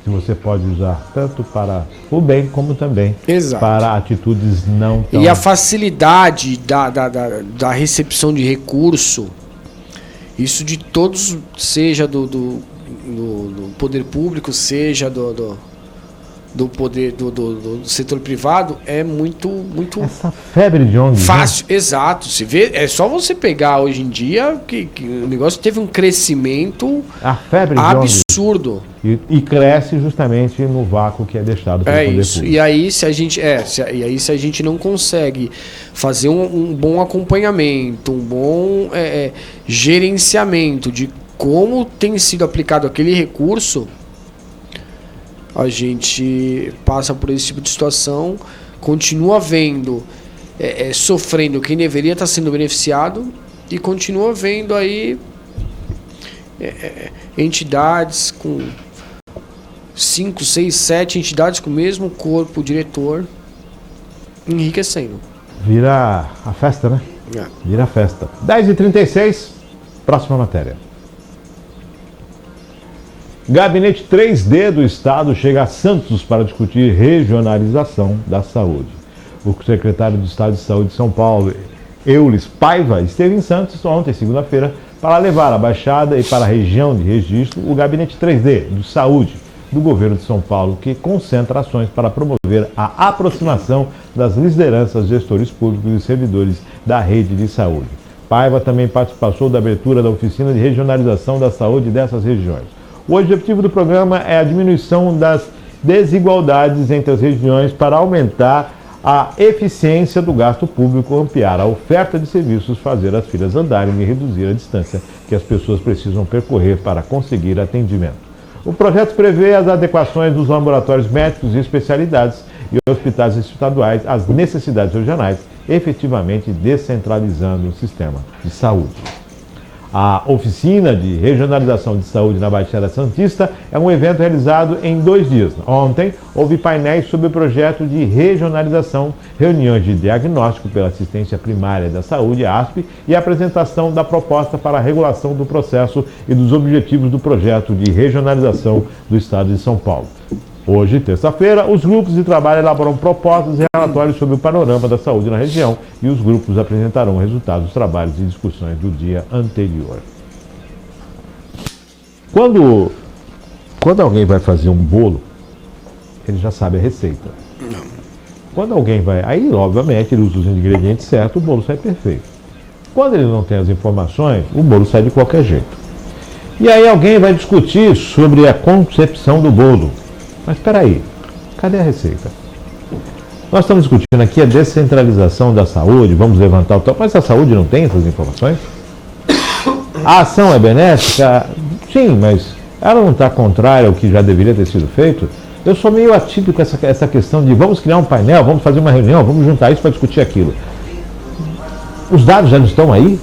que você pode usar tanto para o bem como também para atitudes não tão... E a facilidade da recepção de recurso, isso de todos, seja do poder público, seja do poder do setor privado, é muito essa febre de ONG fácil, né? Exato. Se vê, é só você pegar hoje em dia que o negócio teve um crescimento absurdo e cresce justamente no vácuo que é deixado pelo poder público. E aí se a gente não consegue fazer um bom acompanhamento, um bom gerenciamento de como tem sido aplicado aquele recurso, a gente passa por esse tipo de situação, continua vendo, sofrendo quem deveria estar sendo beneficiado e continua vendo aí entidades com 5, 6, 7 entidades com o mesmo corpo diretor enriquecendo. Vira a festa, né? Vira a festa. 10h36, próxima matéria. Gabinete 3D do Estado chega a Santos para discutir regionalização da saúde. O secretário do Estado de Saúde de São Paulo, Eulis Paiva, esteve em Santos ontem, segunda-feira, para levar à Baixada e para a região de registro o Gabinete 3D do Saúde do governo de São Paulo, que concentra ações para promover a aproximação das lideranças, gestores públicos e servidores da rede de saúde. Paiva também participou da abertura da oficina de regionalização da saúde dessas regiões. O objetivo do programa é a diminuição das desigualdades entre as regiões para aumentar a eficiência do gasto público, ampliar a oferta de serviços, fazer as filas andarem e reduzir a distância que as pessoas precisam percorrer para conseguir atendimento. O projeto prevê as adequações dos laboratórios médicos e especialidades e hospitais estaduais às necessidades regionais, efetivamente descentralizando o sistema de saúde. A oficina de regionalização de saúde na Baixada Santista é um evento realizado em 2 dias. Ontem, houve painéis sobre o projeto de regionalização, reuniões de diagnóstico pela assistência primária da saúde, ASP, e a apresentação da proposta para a regulação do processo e dos objetivos do projeto de regionalização do Estado de São Paulo. Hoje, terça-feira, os grupos de trabalho elaboram propostas e relatórios sobre o panorama da saúde na região e os grupos apresentarão resultados dos trabalhos e discussões do dia anterior. Quando alguém vai fazer um bolo, ele já sabe a receita. Quando alguém vai... Aí, obviamente, ele usa os ingredientes certos, o bolo sai perfeito. Quando ele não tem as informações, o bolo sai de qualquer jeito. E aí alguém vai discutir sobre a concepção do bolo. Mas espera aí, cadê a receita? Nós estamos discutindo aqui a descentralização da saúde, vamos levantar o top, mas a saúde não tem essas informações? A ação é benéfica? Sim, mas ela não está contrária ao que já deveria ter sido feito? Eu sou meio atípico com essa questão de vamos criar um painel, vamos fazer uma reunião, vamos juntar isso para discutir aquilo. Os dados já não estão aí?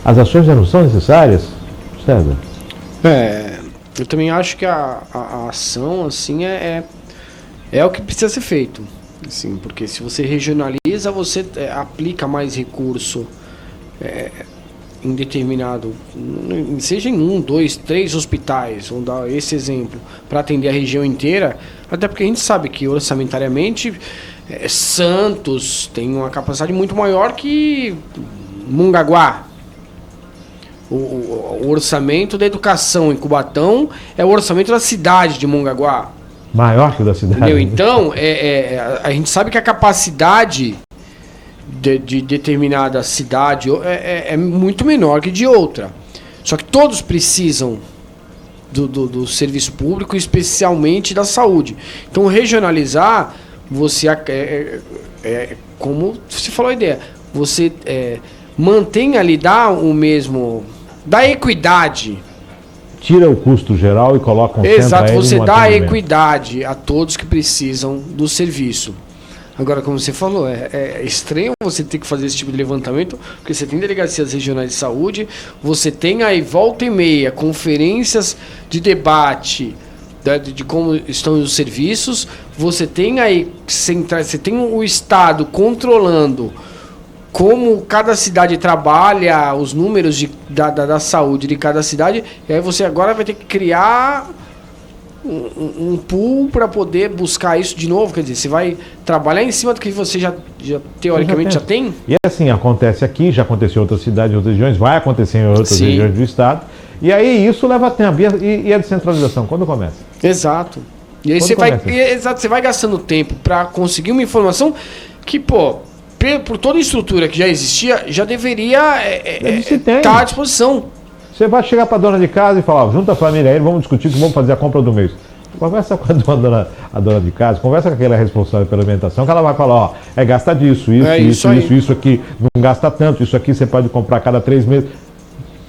As ações já não são necessárias? César? Eu também acho que a ação, assim, é o que precisa ser feito. Assim, porque se você regionaliza, você aplica mais recurso em determinado... Seja em 1, 2, 3 hospitais, vamos dar esse exemplo, para atender a região inteira. Até porque a gente sabe que orçamentariamente Santos tem uma capacidade muito maior que Mongaguá. O orçamento da educação em Cubatão é o orçamento da cidade de Mongaguá. Maior que o da cidade. Entendeu? Então, a gente sabe que a capacidade de determinada cidade é muito menor que de outra. Só que todos precisam do serviço público, especialmente da saúde. Então, regionalizar, você como você falou a ideia, você mantém ali, dá o mesmo... da equidade. Tira o custo geral e coloca um Exato, você dá equidade a todos que precisam do serviço. Agora, como você falou, é estranho você ter que fazer esse tipo de levantamento, porque você tem delegacias regionais de saúde, você tem aí volta e meia conferências de debate de como estão os serviços, você tem aí você tem o Estado controlando como cada cidade trabalha, os números da saúde de cada cidade, e aí você agora vai ter que criar um pool para poder buscar isso de novo. Quer dizer, você vai trabalhar em cima do que você já teoricamente já tem. E assim, acontece aqui, já aconteceu em outras cidades, em outras regiões, vai acontecer em outras regiões do estado, e aí isso leva tempo. E a descentralização, quando começa? Exato. E aí você vai gastando tempo para conseguir uma informação que, por toda a estrutura que já existia, já deveria estar à disposição. Você vai chegar para a dona de casa e falar, junta a família aí, vamos discutir que vamos fazer a compra do mês. Conversa com a dona de casa, conversa com aquela responsável pela alimentação, que ela vai falar, gasta disso, isso aqui, não gasta tanto, isso aqui você pode comprar a cada 3 meses.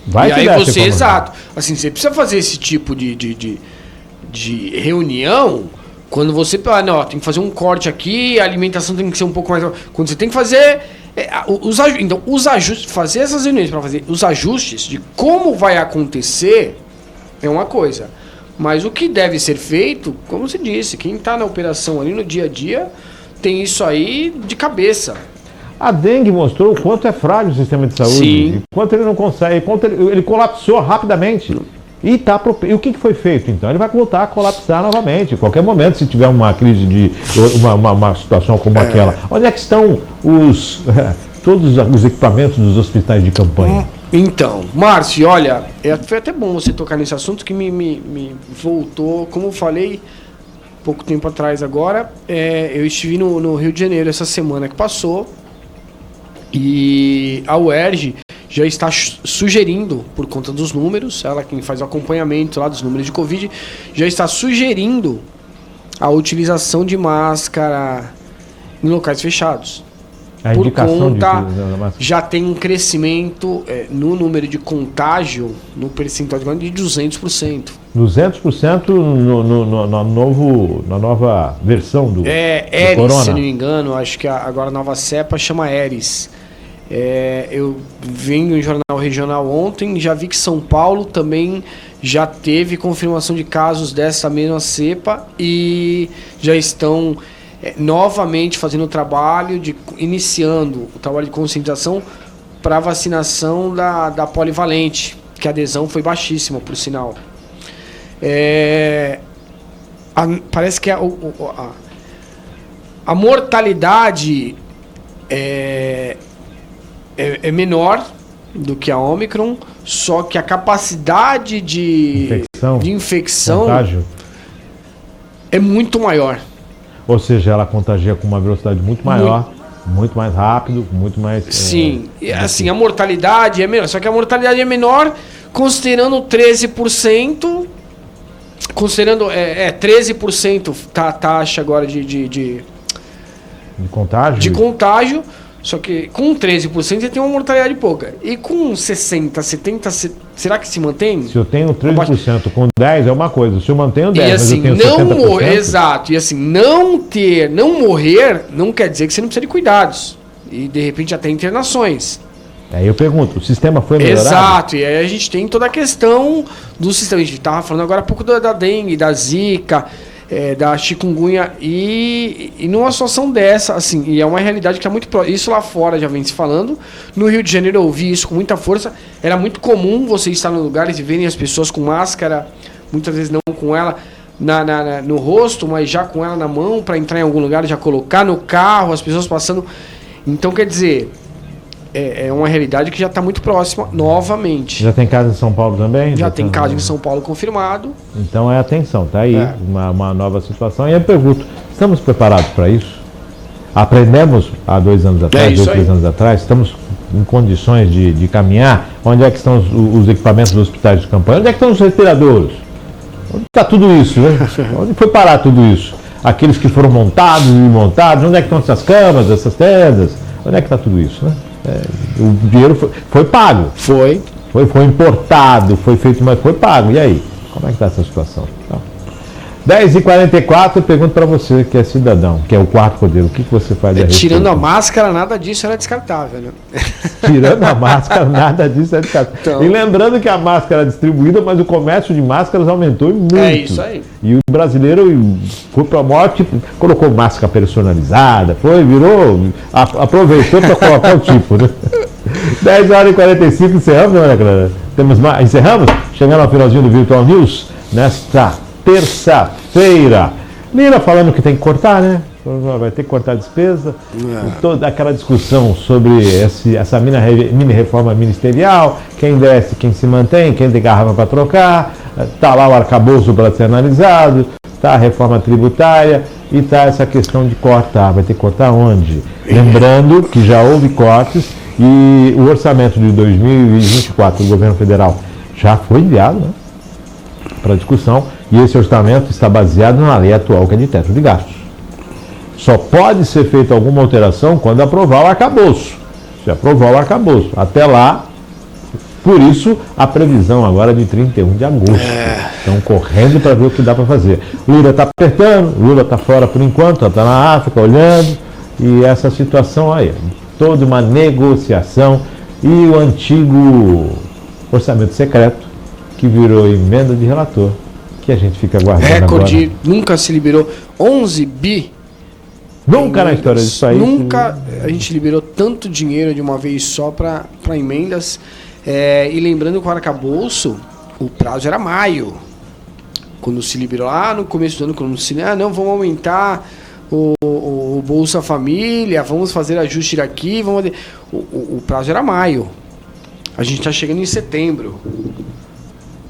Vai e aí você, exato, assim, você precisa fazer esse tipo de de reunião, quando você não, tem que fazer um corte aqui, a alimentação tem que ser um pouco mais... Quando você tem que fazer os ajustes, fazer essas reuniões para fazer os ajustes de como vai acontecer é uma coisa. Mas o que deve ser feito, como você disse, quem está na operação ali no dia a dia tem isso aí de cabeça. A dengue mostrou o quanto é frágil o sistema de saúde. Sim. Quanto ele não consegue, quanto ele colapsou rapidamente. E o que foi feito então? Ele vai voltar a colapsar novamente. Em qualquer momento, se tiver uma crise de uma situação como aquela. Onde é que estão todos os equipamentos dos hospitais de campanha? Então, Márcio, olha, foi até bom você tocar nesse assunto que me voltou, como eu falei pouco tempo atrás agora, eu estive no Rio de Janeiro essa semana que passou e a UERJ já está sugerindo, por conta dos números, ela quem faz o acompanhamento lá dos números de Covid, já está sugerindo a utilização de máscara em locais fechados. A Por indicação conta, de já tem um crescimento no número de contágio, no percentual de 200%. 200% na nova versão do Eris, corona. se não me engano, acho que agora a nova cepa chama Eris. Eu vi em um jornal regional ontem, já vi que São Paulo também já teve confirmação de casos dessa mesma cepa e já estão novamente fazendo o trabalho, iniciando o trabalho de conscientização para a vacinação da polivalente, que a adesão foi baixíssima, por sinal. Parece que a mortalidade é menor do que a Ômicron, só que a capacidade de infecção contágio, é muito maior. Ou seja, ela contagia com uma velocidade muito maior, muito mais rápido, muito mais... Sim, assim, a mortalidade é menor, só que a mortalidade é menor considerando 13%, considerando 13% a taxa agora de contágio. De contágio, só que com 13% você tem uma mortalidade pouca. E com 60, 70, será que se mantém? Se eu tenho 13%, com 10 é uma coisa. Se eu mantenho 10, e assim, mas eu tenho 70%... Exato. E assim, não morrer, não quer dizer que você não precisa de cuidados. E de repente até internações. Aí eu pergunto, o sistema foi melhorado? Exato. E aí a gente tem toda a questão do sistema. A gente estava falando agora há pouco da dengue, da zika, da chikungunya, e numa situação dessa, assim, e é uma realidade que é muito próxima. Isso lá fora já vem se falando. No Rio de Janeiro eu ouvi isso com muita força. Era muito comum você estar em lugares e verem as pessoas com máscara, muitas vezes não com ela no rosto, mas já com ela na mão para entrar em algum lugar, já colocar no carro, as pessoas passando. Então, quer dizer, é uma realidade que já está muito próxima novamente. Já tem caso em São Paulo também? Já tem caso em São Paulo confirmado. Então atenção, tá aí uma nova situação. E eu pergunto, estamos preparados para isso? Aprendemos há 2 anos atrás, 3 anos atrás, estamos em condições de caminhar? Onde é que estão os equipamentos dos hospitais de campanha? Onde é que estão os respiradores? Onde está tudo isso, né? Onde foi parar tudo isso? Aqueles que foram montados e desmontados, onde é que estão essas camas, essas tendas? Onde é que está tudo isso, né? O dinheiro foi pago. Foi importado, foi feito, mas foi pago. E aí? Como é que está essa situação? Então, 10h44, eu pergunto para você, que é cidadão, que é o quarto poder, o que você faz a respeito? Tirando a máscara, nada disso era descartável, né? Tirando a máscara, nada disso é descartável. Então... E lembrando que a máscara é distribuída, mas o comércio de máscaras aumentou muito. É isso aí. E o brasileiro foi para a morte, colocou máscara personalizada, aproveitou para colocar o tipo, né? 10h45, encerramos, não é, Clara? Encerramos? Chegando ao finalzinho do Virtual News, nesta terça-feira. Lira falando que tem que cortar, né? Vai ter que cortar a despesa. Toda aquela discussão sobre essa mini reforma ministerial, quem desce, quem se mantém, quem tem garrafa para trocar, está lá o arcabouço para ser analisado, está a reforma tributária e está essa questão de cortar. Vai ter que cortar onde? Lembrando que já houve cortes e o orçamento de 2024 do governo federal já foi enviado, né, para discussão, e esse orçamento está baseado na lei atual, que é de teto de gastos. Só pode ser feita alguma alteração quando aprovar o arcabouço. Se aprovar o arcabouço. Até lá, Por isso, a previsão agora é de 31 de agosto. Estão correndo para ver o que dá para fazer. Lula está apertando, Lula está fora por enquanto, está na África olhando, e essa situação aí, toda uma negociação, e o antigo orçamento secreto, que virou emenda de relator, que a gente fica guardando recorde, agora. nunca se liberou 11 bi. Nunca na história desse país. Nunca a gente liberou tanto dinheiro de uma vez só para emendas. E lembrando que o arcabouço, o prazo era maio. Quando se liberou lá no começo do ano, quando se não, vamos aumentar o Bolsa Família, vamos fazer ajuste daqui, o prazo era maio. A gente está chegando em setembro.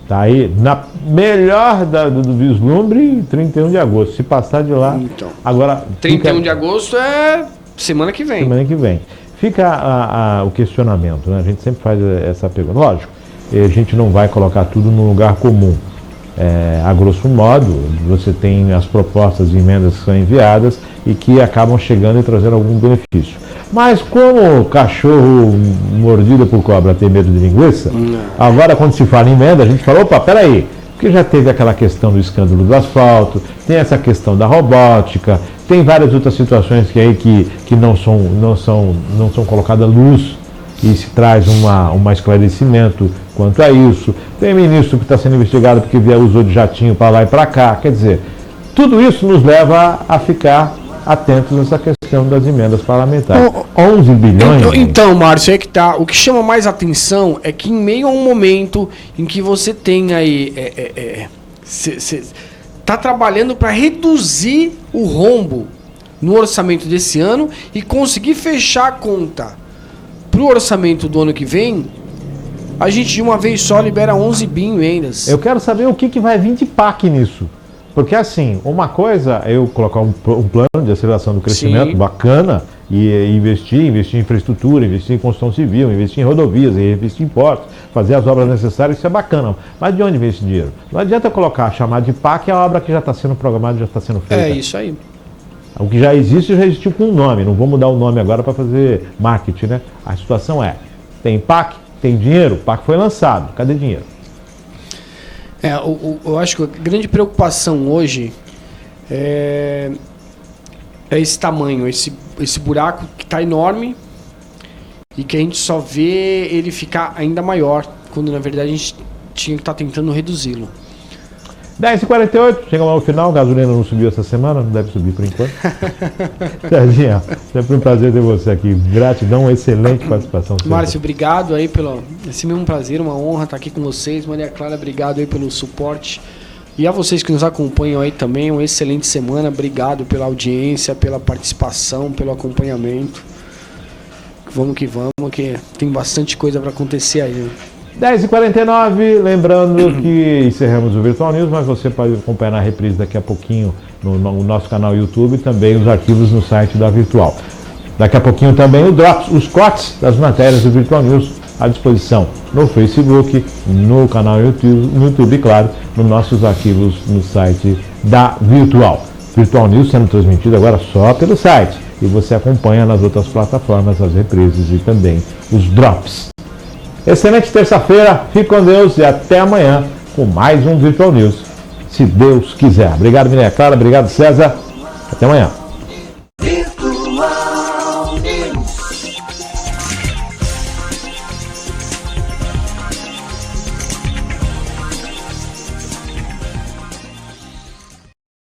Tá aí, na melhor do vislumbre, 31 de agosto. Se passar de lá, então, agora... 31 de agosto é semana que vem. Semana que vem. Fica o questionamento, né? A gente sempre faz essa pergunta. Lógico, a gente não vai colocar tudo no lugar comum. A grosso modo, você tem as propostas de emendas que são enviadas e que acabam chegando e trazendo algum benefício. Mas como cachorro mordido por cobra tem medo de linguiça, agora quando se fala em emenda, a gente fala, opa, peraí, porque já teve aquela questão do escândalo do asfalto, tem essa questão da robótica, tem várias outras situações que não são colocadas à luz e se traz um esclarecimento quanto a isso. Tem ministro que está sendo investigado porque usou de jatinho para lá e para cá. Quer dizer, tudo isso nos leva a ficar atentos nessa questão das emendas parlamentares. 11 bilhões... Então, Márcio, é que tá. O que chama mais atenção é que em meio a um momento em que você tem aí... Está trabalhando para reduzir o rombo no orçamento desse ano e conseguir fechar a conta para o orçamento do ano que vem, a gente de uma vez só libera 11 bi em emendas. Eu quero saber o que vai vir de PAC nisso. Porque assim, uma coisa é eu colocar um plano de aceleração do crescimento, sim, bacana, e investir em infraestrutura, investir em construção civil, investir em rodovias, investir em portos, fazer as obras necessárias, isso é bacana. Mas de onde vem esse dinheiro? Não adianta chamar de PAC a obra que já está sendo programada, já está sendo feita. É isso aí. O que já existe existiu com um nome, não vou mudar o nome agora para fazer marketing, né? A situação tem PAC, tem dinheiro, o PAC foi lançado, cadê dinheiro? Eu acho que a grande preocupação hoje é esse tamanho, esse buraco que está enorme e que a gente só vê ele ficar ainda maior, quando na verdade a gente tinha que estar tentando reduzi-lo. 10h48, chegamos ao final, a gasolina não subiu essa semana, não deve subir por enquanto. Serginho, sempre um prazer ter você aqui. Gratidão, excelente participação. Márcio, obrigado aí esse mesmo prazer, uma honra estar aqui com vocês. Maria Clara, obrigado aí pelo suporte. E a vocês que nos acompanham aí também, uma excelente semana. Obrigado pela audiência, pela participação, pelo acompanhamento. Vamos que tem bastante coisa para acontecer aí, né? 10h49, lembrando que encerramos o Virtual News, mas você pode acompanhar na reprise daqui a pouquinho no nosso canal YouTube e também os arquivos no site da Virtual. Daqui a pouquinho também o Drops, os cortes das matérias do Virtual News à disposição no Facebook, no canal YouTube e, claro, nos nossos arquivos no site da Virtual. Virtual News sendo transmitido agora só pelo site e você acompanha nas outras plataformas as reprises e também os Drops. Excelente terça-feira, fique com Deus e até amanhã com mais um Virtual News, se Deus quiser. Obrigado, Maria Clara, obrigado, César. Até amanhã.